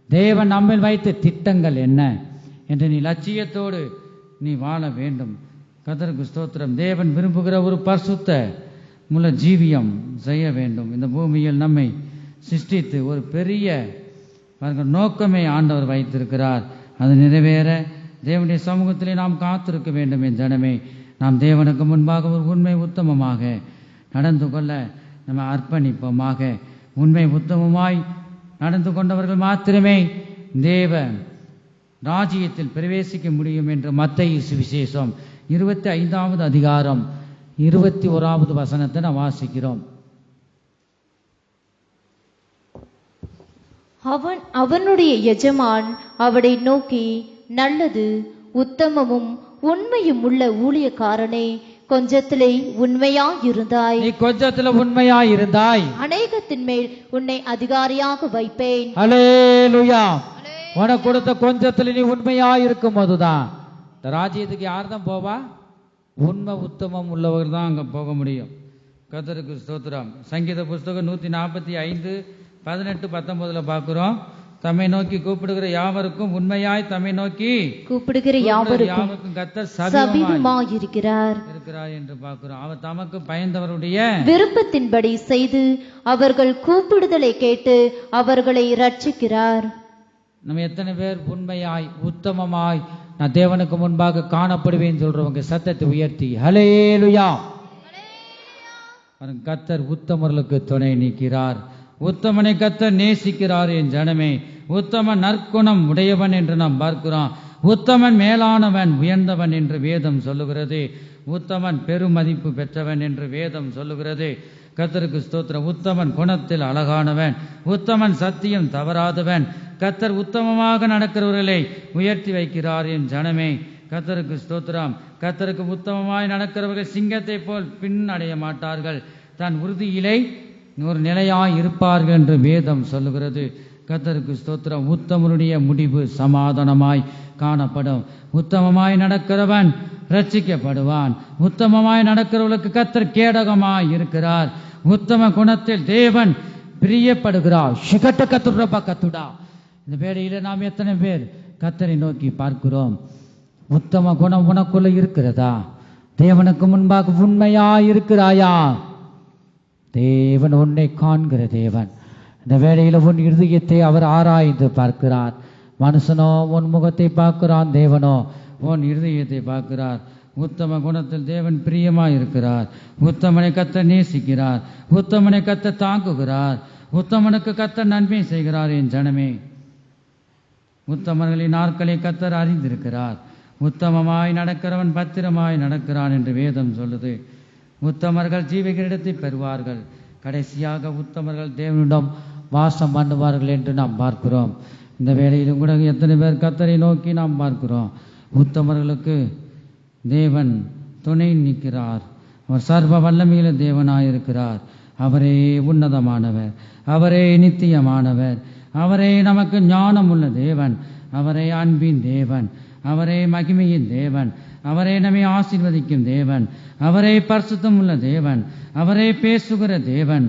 தேவன் நம்மில் வைத்த திட்டங்கள் என்ன என்று நீ லட்சியத்தோடு நீ வாழ வேண்டும். கர்த்தருக்கு ஸ்தோத்திரம். தேவன் விரும்புகிற ஒரு பரிசுத்த முள்ள ஜீவியம் செய்ய வேண்டும். இந்த பூமியில் நம்மை சிருஷ்டித்து ஒரு பெரிய நோக்கமே ஆண்டவர் வைத்திருக்கிறார். அது நிறைவேற தேவனுடைய சமூகத்திலே நாம் காத்திருக்க வேண்டும். என் ஜனமே, நாம் தேவனுக்கு முன்பாக ஒரு உண்மை உத்தமமாக நடந்து கொள்ள நம்ம அர்ப்பணிப்போமாக. உண்மை உத்தமமாய் நடந்து கொண்டவர்கள் மாத்திரமே தேவ ராஜ்யத்தில் பிரவேசிக்க முடியும் என்று மத்தேயு சுவிசேஷம் 25வது அதிகாரம் 21வது வசனத்தை நாம் வாசிக்கிறோம். அவனுடைய எஜமான் அவனை நோக்கி, நல்லது உத்தமமும் உண்மையும் உள்ள ஊழியக்காரனே, கொஞ்சத்திலே உண்மையாயிருந்தாய், நீ கொஞ்சத்திலே உண்மையாயிருந்தாய், அநேகத்தின் மேல் உன்னை அதிகாரியாக வைப்பேன். அல்லேலூயா. உனக்கு கொடுத்த கொஞ்சத்தில் நீ உண்மையாயிருக்கும் போதுதான் இந்த ராஜ்யத்துக்கு யார் தான் போவா? உண்மை உத்தமம் உள்ளவர் தான் அங்க போக முடியும். கர்த்தருக்கு ஸ்தோத்திரம். சங்கீத புஸ்தகம் 145 18 19 பார்க்கிறோம். தம்மை நோக்கி கூப்பிடுகிற யாவருக்கும் உண்மையாய் தம்மை நோக்கி கூப்பிடுகிற யாவருக்கும் கர்த்தர் சமீபமாய் இருக்கிறார் என்று பார்க்கிறோம். அவர் தமக்கு பயந்தவருடைய விருப்பத்தின்படி செய்து அவர்கள் கூப்பிடுதலை கேட்டு அவர்களை ரட்சிக்கிறார். நம்ம எத்தனை பேர் உண்மையாய் உத்தமமாய் நான் தேவனுக்கு முன்பாக காணப்படுவேன் சொல்றவங்க சத்தத்தை உயர்த்தி ஹல்லேலூயா. கர்த்தர் உத்தமர்களுக்கு துணை நிற்கிறார். உத்தமனை கர்த்தர் நேசிக்கிறார். என் ஜனமே, உத்தமன் நற்குணம் உடையவன் என்று நாம் பார்க்கிறோம். உத்தமன் மேலானவன் உயர்ந்தவன் என்று வேதம் சொல்லுகிறது. உத்தமன் பெருமதிப்பு பெற்றவன் என்று வேதம் சொல்லுகிறது. கர்த்தருக்கு ஸ்தோத்திரம். உத்தமன் குணத்தில் அழகானவன், உத்தமன் சத்தியம் தவறாதவன். கர்த்தர் உத்தமமாக நடக்கிறவர்களை உயர்த்தி வைக்கிறார். என் ஜனமே, கர்த்தருக்கு ஸ்தோத்திரம். கர்த்தருக்கு உத்தமமாய் நடக்கிறவர்கள் சிங்கத்தை போல் பின் அடைய மாட்டார்கள், தன் உறுதியிலே ஒரு நிலையாய் இருப்பார்கள் என்று வேதம் சொல்லுகிறது. கர்த்தருக்கு ஸ்தோத்திரம். உத்தமனுடைய முடிவு சமாதானமாய் காணப்படும். உத்தமமாய் நடக்கிறவன் ரட்சிக்கப்படுவான். உத்தமமாய் நடக்கிறவர்களுக்கு கர்த்தர் கேடகமாய் இருக்கிறார். உத்தம குணத்தில் தேவன் பிரியப்படுகிறார். சிகட்ட கத்துடா கத்துடா. இந்த வேளையில நாம் எத்தனை பேர் கர்த்தரை நோக்கி பார்க்கிறோம்? உத்தம குணம் உனக்குள்ள இருக்கிறதா? தேவனுக்கு முன்பாக உண்மையாய் இருக்கிறாயா? தேவன் உன்னை காண்கிற தேவன். இந்த வேளையில உன் இருதயத்தை அவர் ஆராய்ந்து பார்க்கிறார். மனுஷனோ உன் முகத்தை பார்க்கிறான், தேவனோ உன் இருதயத்தை பார்க்கிறார். உத்தம குணத்தில் தேவன் பிரியமாய் இருக்கிறார். உத்தமனை கர்த்தர் நேசிக்கிறார். உத்தமனை கர்த்தர் தாங்குகிறார். உத்தமனுக்கு கர்த்தர் நன்மை செய்கிறார். என் ஜனமே, உத்தமர்களின் நாட்களை கர்த்தர் அறிந்திருக்கிறார். உத்தமமாய் நடக்கிறவன் பத்திரமாய் நடக்கிறான் என்று வேதம் சொல்லுது. உத்தமர்கள் ஜீவகிரீடத்தை பெறுவார்கள். கடைசியாக உத்தமர்கள் தேவனிடம் வாசம் பண்ணுவார்கள் என்று நாம் பார்க்கிறோம். இந்த வேளையிலும் கூட எத்தனை பேர் கர்த்தரை நோக்கி நாம் பார்க்கிறோம். உத்தமர்களுக்கு தேவன் துணை நிற்கிறார். அவர் சர்வ வல்லமையில தேவனாயிருக்கிறார். அவரே உன்னதமானவர், அவரே நித்தியமானவர், அவரே நமக்கு ஞானம் உள்ள தேவன், அவரே அன்பின் தேவன், அவரே மகிமையின் தேவன், அவரே நம்மை ஆசீர்வதிக்கும் தேவன், அவரே பரிசுத்தம் உள்ள தேவன், அவரே பேசுகிற தேவன்,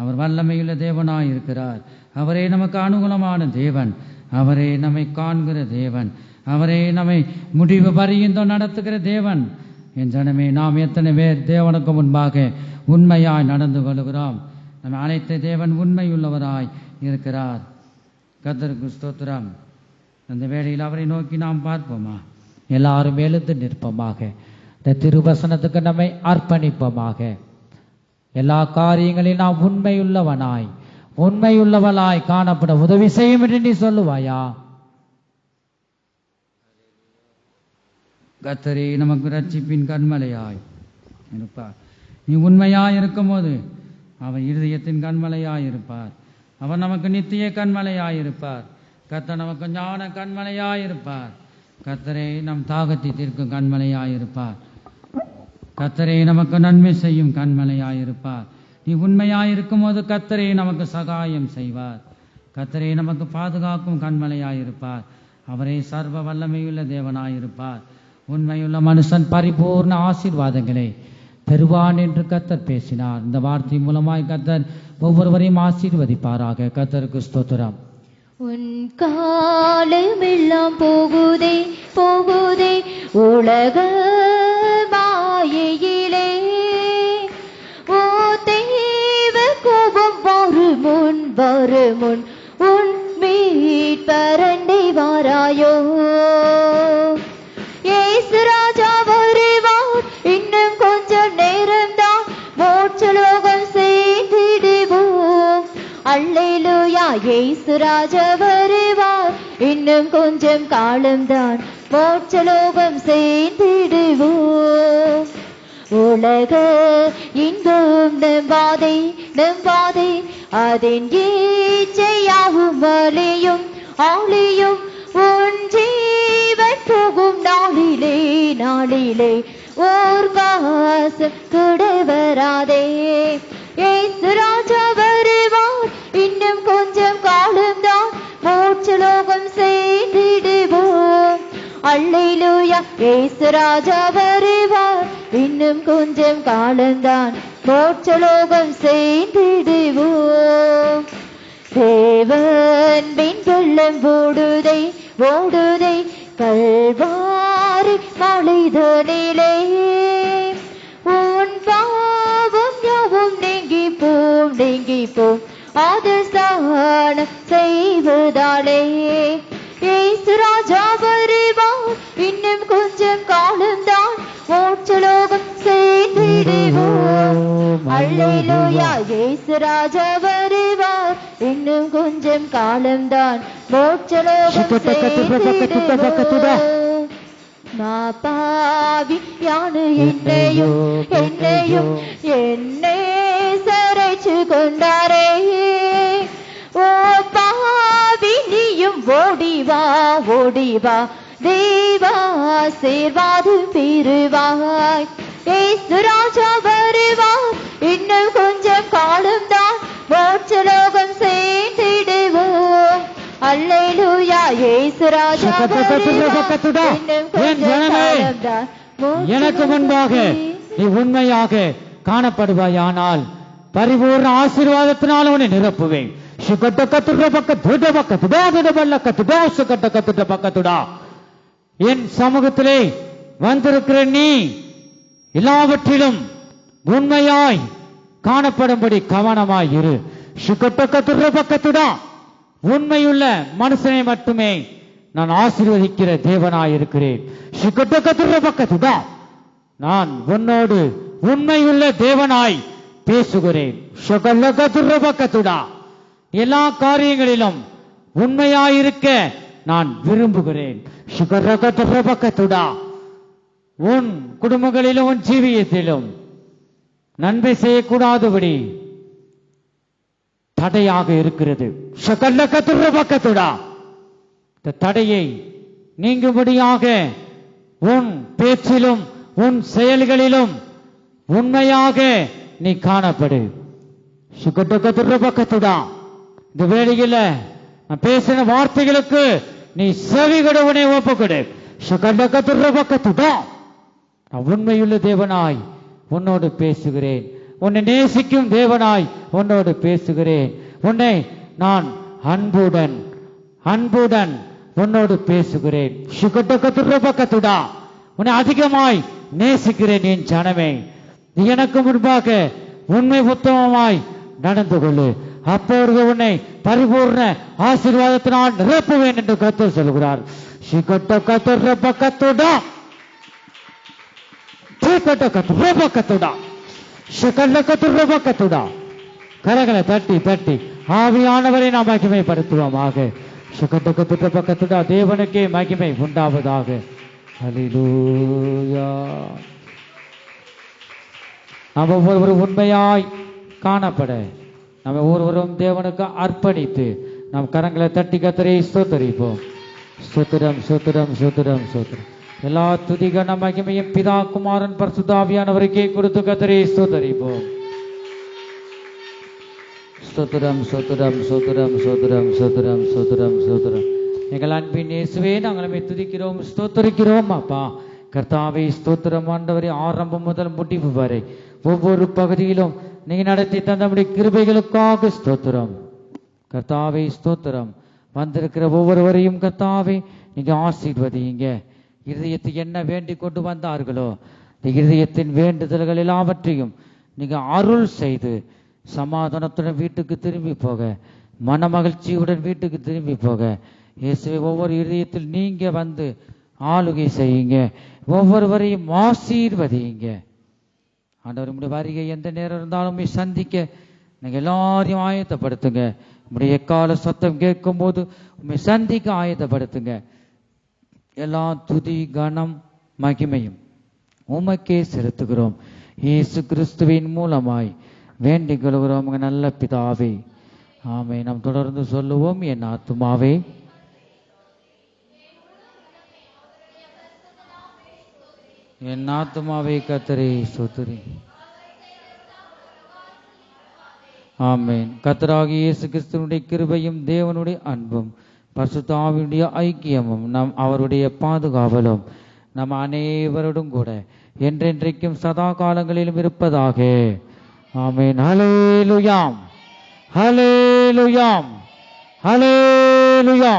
அவர் வல்லமையுள்ள தேவனாயிருக்கிறார். அவரே நமக்கு அனுகூலமான தேவன், அவரே நம்மை காண்கிற தேவன், அவரே நம்மை முடிவு பரியந்தம் நடத்துகிற தேவன். என் ஜனமே, நாம் எத்தனை பேர் தேவனுக்கு முன்பாக உண்மையாய் நடந்து கொள்கிறோம்? நம்ம அனைத்து தேவன் உண்மையுள்ளவராய் இருக்கிறார். கர்த்தருக்கு ஸ்தோத்திரம். அந்த வேளையில் அவரை நோக்கி நாம் பார்ப்போமா? எல்லாரும் எழுந்து நிற்போமாக. இந்த திருவசனத்துக்கு நம்மை அர்ப்பணிப்போமாக. எல்லா காரியங்களிலும் நாம் உண்மையுள்ளவளாய் காணப்பட உதவி செய்யும் என்று நீ சொல்லுவாயா? கர்த்தரே நமக்கு ரட்சிப்பின் கண்மலையாய் இருப்பார். நீ உண்மையாய் இருக்கும் போது அவர் இருதயத்தின் கண்மலையாய் இருப்பார். அவர் நமக்கு நித்திய கண்மலையாய் இருப்பார். கர்த்தர் நமக்கு ஞான கண்மலையாய் இருப்பார். கர்த்தரே நம் தாகத்தை தீர்க்கும் கண்மலையாய் இருப்பார். கர்த்தரே நமக்கு நன்மை செய்யும் கண்மலையாய் இருப்பார். நீ உண்மையாய் இருக்கும் போது கர்த்தரே நமக்கு சகாயம் செய்வார். கர்த்தரே நமக்கு பாதுகாக்கும் கண்மலையாய் இருப்பார். அவரே சர்வ வல்லமையுள்ள தேவனாயிருப்பார். உண்மையுள்ள மனுஷன் பரிபூர்ண ஆசீர்வாதங்களை பெறுவான் என்று கர்த்தர் பேசினார். இந்த வார்த்தை மூலமாய் கர்த்தர் ஒவ்வொருவரையும் ஆசீர்வதிப்பாராக. கர்த்தருக்கு ஸ்தோத்திரம். உன் காலமெல்லாம் போகுதே உலக மாயையிலே, ஓ தேவ கோபம் வருமுன் உன் மீட்பரண்டை வாராயோ. இயேசு ராஜா வருவார், இன்னும் கொஞ்சம் நேரம்தான் மோட்சலோகம் சேர்ந்திடுவோம். அல்லேலூயா, இயேசு ராஜா வருவார், இன்னும் கொஞ்சம் காலம்தான் மோட்சலோகம் சேர்ந்திடுவோம். உலக இன்பம் நம்பாதே, அதன் ஈச்சையாகும் ஆளியும் உன் ஜீவன் போகும் நாளிலே ஓர் காசம் கூட வராதே. இயேசு ராஜா வருவார், இன்னும் கொஞ்சம் காலம்தான் மோட்சலோகம் சேர்ந்திடுவோம். அல்லேலூயா, இயேசு ராஜா வருவார், இன்னும் கொஞ்சம் காலம்தான் மோட்சலோகம் சேர்ந்திடுவோம். தேவன் பின் வெள்ளம் ஓடுதை கல்வாரி மலைதனிலே, உன் பாவம் யாவும் நீங்கி போம் அது ஸ்நானம் செய்வதாலே. இயேசு ராஜா வருவார், இன்னும் கொஞ்சம் காலம்தான் மோட்சலோகம் சேர்ந்திடுவோம். அல்லேலூயா, இயேசு ராஜா வருவார், இன்னும் கொஞ்சம் காலம்தான் மோட்சலோகம் சேர்ந்திடுவோம். பாவி யானு என்னையும் என்னை சரைச்சு கொண்டாரே. ஓ பாவி, நீயும் ஓடிவா தேவா ஆசீர்வாதம் பெறுவாய். இயேசு ராஜா வருவார், இன்னும் கொஞ்சம் காலம்தான் மோட்சலோகம் சேர்ந்திடுவோம். அல்லேலூயா, இயேசு ராஜா வருவார், இன்னும் கொஞ்சம் காலம்தான். எனக்கு முன்பாக நீ உண்மையாக காணப்படுவாயானால் பரிபூர்ண ஆசீர்வாதத்தினால் உன்னை நிரப்புவேன். என் சமூகத்திலே வந்திருக்கிற நீ எல்லாவற்றிலும் உண்மையாய் காணப்படும்படி கவனமாய் இரு. உண்மையுள்ள மனுஷனை மட்டுமே நான் ஆசீர்வதிக்கிற தேவனாய் இருக்கிறேன். நான் உன்னோடு உண்மையுள்ள தேவனாய் பேசுகிறேன். எல்லா காரியங்களிலும் உண்மையாயிருக்க நான் விரும்புகிறேன். உன் குடும்பங்களிலும் உன் ஜீவியத்திலும் நன்மை செய்யக்கூடாதபடி தடையாக இருக்கிறது. தடையை நீங்கும்படியாக உன் பேச்சிலும் உன் செயல்களிலும் உண்மையாக நீ காணப்படு. இந்த வேளையில நான் பேசின வார்த்தைகளுக்கு நீ செவிகொடுவனை ஒப்புக்கொடு. நான் உண்மையுள்ள தேவனாய் உன்னோடு பேசுகிறேன். உன்னை நேசிக்கும் தேவனாய் உன்னோடு பேசுகிறேன். உன்னை நான் அன்புடன் உன்னோடு பேசுகிறேன். உன்னை அதிகமாய் நேசிக்கிறேன் என் ஜனமே. எனக்கு முன்பாக உண்மை உத்தமமாய் நடந்து கொள்ளு. அப்பொழுது உன்னை பரிபூர்ண ஆசீர்வாதத்தினால் நிரப்புவேன் என்று கர்த்தர் சொல்கிறார். கரங்களை தட்டி தட்டி ஆவியானவரை நாம் மகிமைப்படுத்துவோமாக. தேவனுக்கே மகிமை உண்டாவதாக. ஹல்லேலூயா. நாம் ஒவ்வொருவரும் உண்மையாய் காணப்பட நம்ம ஒவ்வொருவரும் தேவனுக்கு அர்ப்பணித்து நாம் கரங்களை தட்டி கர்த்தரை ஸ்தோத்தரிப்போம். ஸ்தோத்திரம் ஸ்தோத்திரம் ஸ்தோத்திரம் ஸ்தோத்திரம். எல்லா துதிகன மகிமையும் பிதா குமாரன் பரிசுத்த ஆவியானவருக்கே கொடுத்து கர்த்தரை ஸ்தோத்தரிப்போம். ஸ்தோத்திரம் ஸ்தோத்திரம் ஸ்தோத்திரம் ஸ்தோத்திரம் ஸ்தோத்திரம் ஸ்தோத்திரம் ஸ்தோத்திரம். எங்கள் அன்பின் இயேசுவே நாங்கள் துதிக்கிறோம் ஸ்தோத்தரிக்கிறோம். அப்பா கர்த்தாவே ஸ்தோத்திரம் ஆண்டவரே. ஆரம்பம் முதல் முடிவு வரை ஒவ்வொரு பகுதியிலும் நீங்க நடத்தி தந்தபடி கிருபைகளுக்காக ஸ்தோத்திரம் கர்த்தாவே. ஸ்தோத்திரம். வந்திருக்கிற ஒவ்வொருவரையும் கர்த்தாவே நீங்க ஆசீர்வதிங்க. இருதயத்தை என்ன வேண்டி கொண்டு வந்தார்களோ இந்த இருதயத்தின் வேண்டுதல்கள் எல்லாவற்றையும் நீங்க அருள் செய்து சமாதானத்துடன் வீட்டுக்கு திரும்பி போக, மன மகிழ்ச்சியுடன் வீட்டுக்கு திரும்பி போக இயேசுவே ஒவ்வொரு இருதயத்தில் நீங்க வந்து ஆளுகை செய்யுங்க. ஒவ்வொருவரையும் ஆசீர்வதிங்க ஆண்டவர். உங்களுடைய வருகை எந்த நேரம் இருந்தாலும் சந்திக்க நீங்க எல்லாரையும் ஆயத்தப்படுத்துங்க. உங்களுடைய எக்கால சத்தம் கேட்கும் போது உண்மை சந்திக்க ஆயத்தப்படுத்துங்க. எல்லா துதி கனம் மகிமையும் உமக்கே செலுத்துகிறோம். இயேசு கிறிஸ்துவின் மூலமாய் வேண்டிக் கொள்கிறோம் நல்ல பிதாவே. ஆமே. நாம் தொடர்ந்து சொல்லுவோம். என் ஆத்துமாவே என் ஆத்துமாவை கர்த்தரை ஸ்தோத்திரி. ஆமென். கர்த்தராகிய இயேசு கிறிஸ்துவினுடைய கிருபையும் தேவனுடைய அன்பும் பரிசுத்த ஆவியுடைய ஐக்கியமும் நம் அவருடைய பாதுகாவலும் நம் அனைவரோடும் கூட என்றென்றைக்கும் சதா காலங்களிலும் இருப்பதாக. ஆமென். ஹல்லேலூயா ஹல்லேலூயா ஹல்லேலூயா.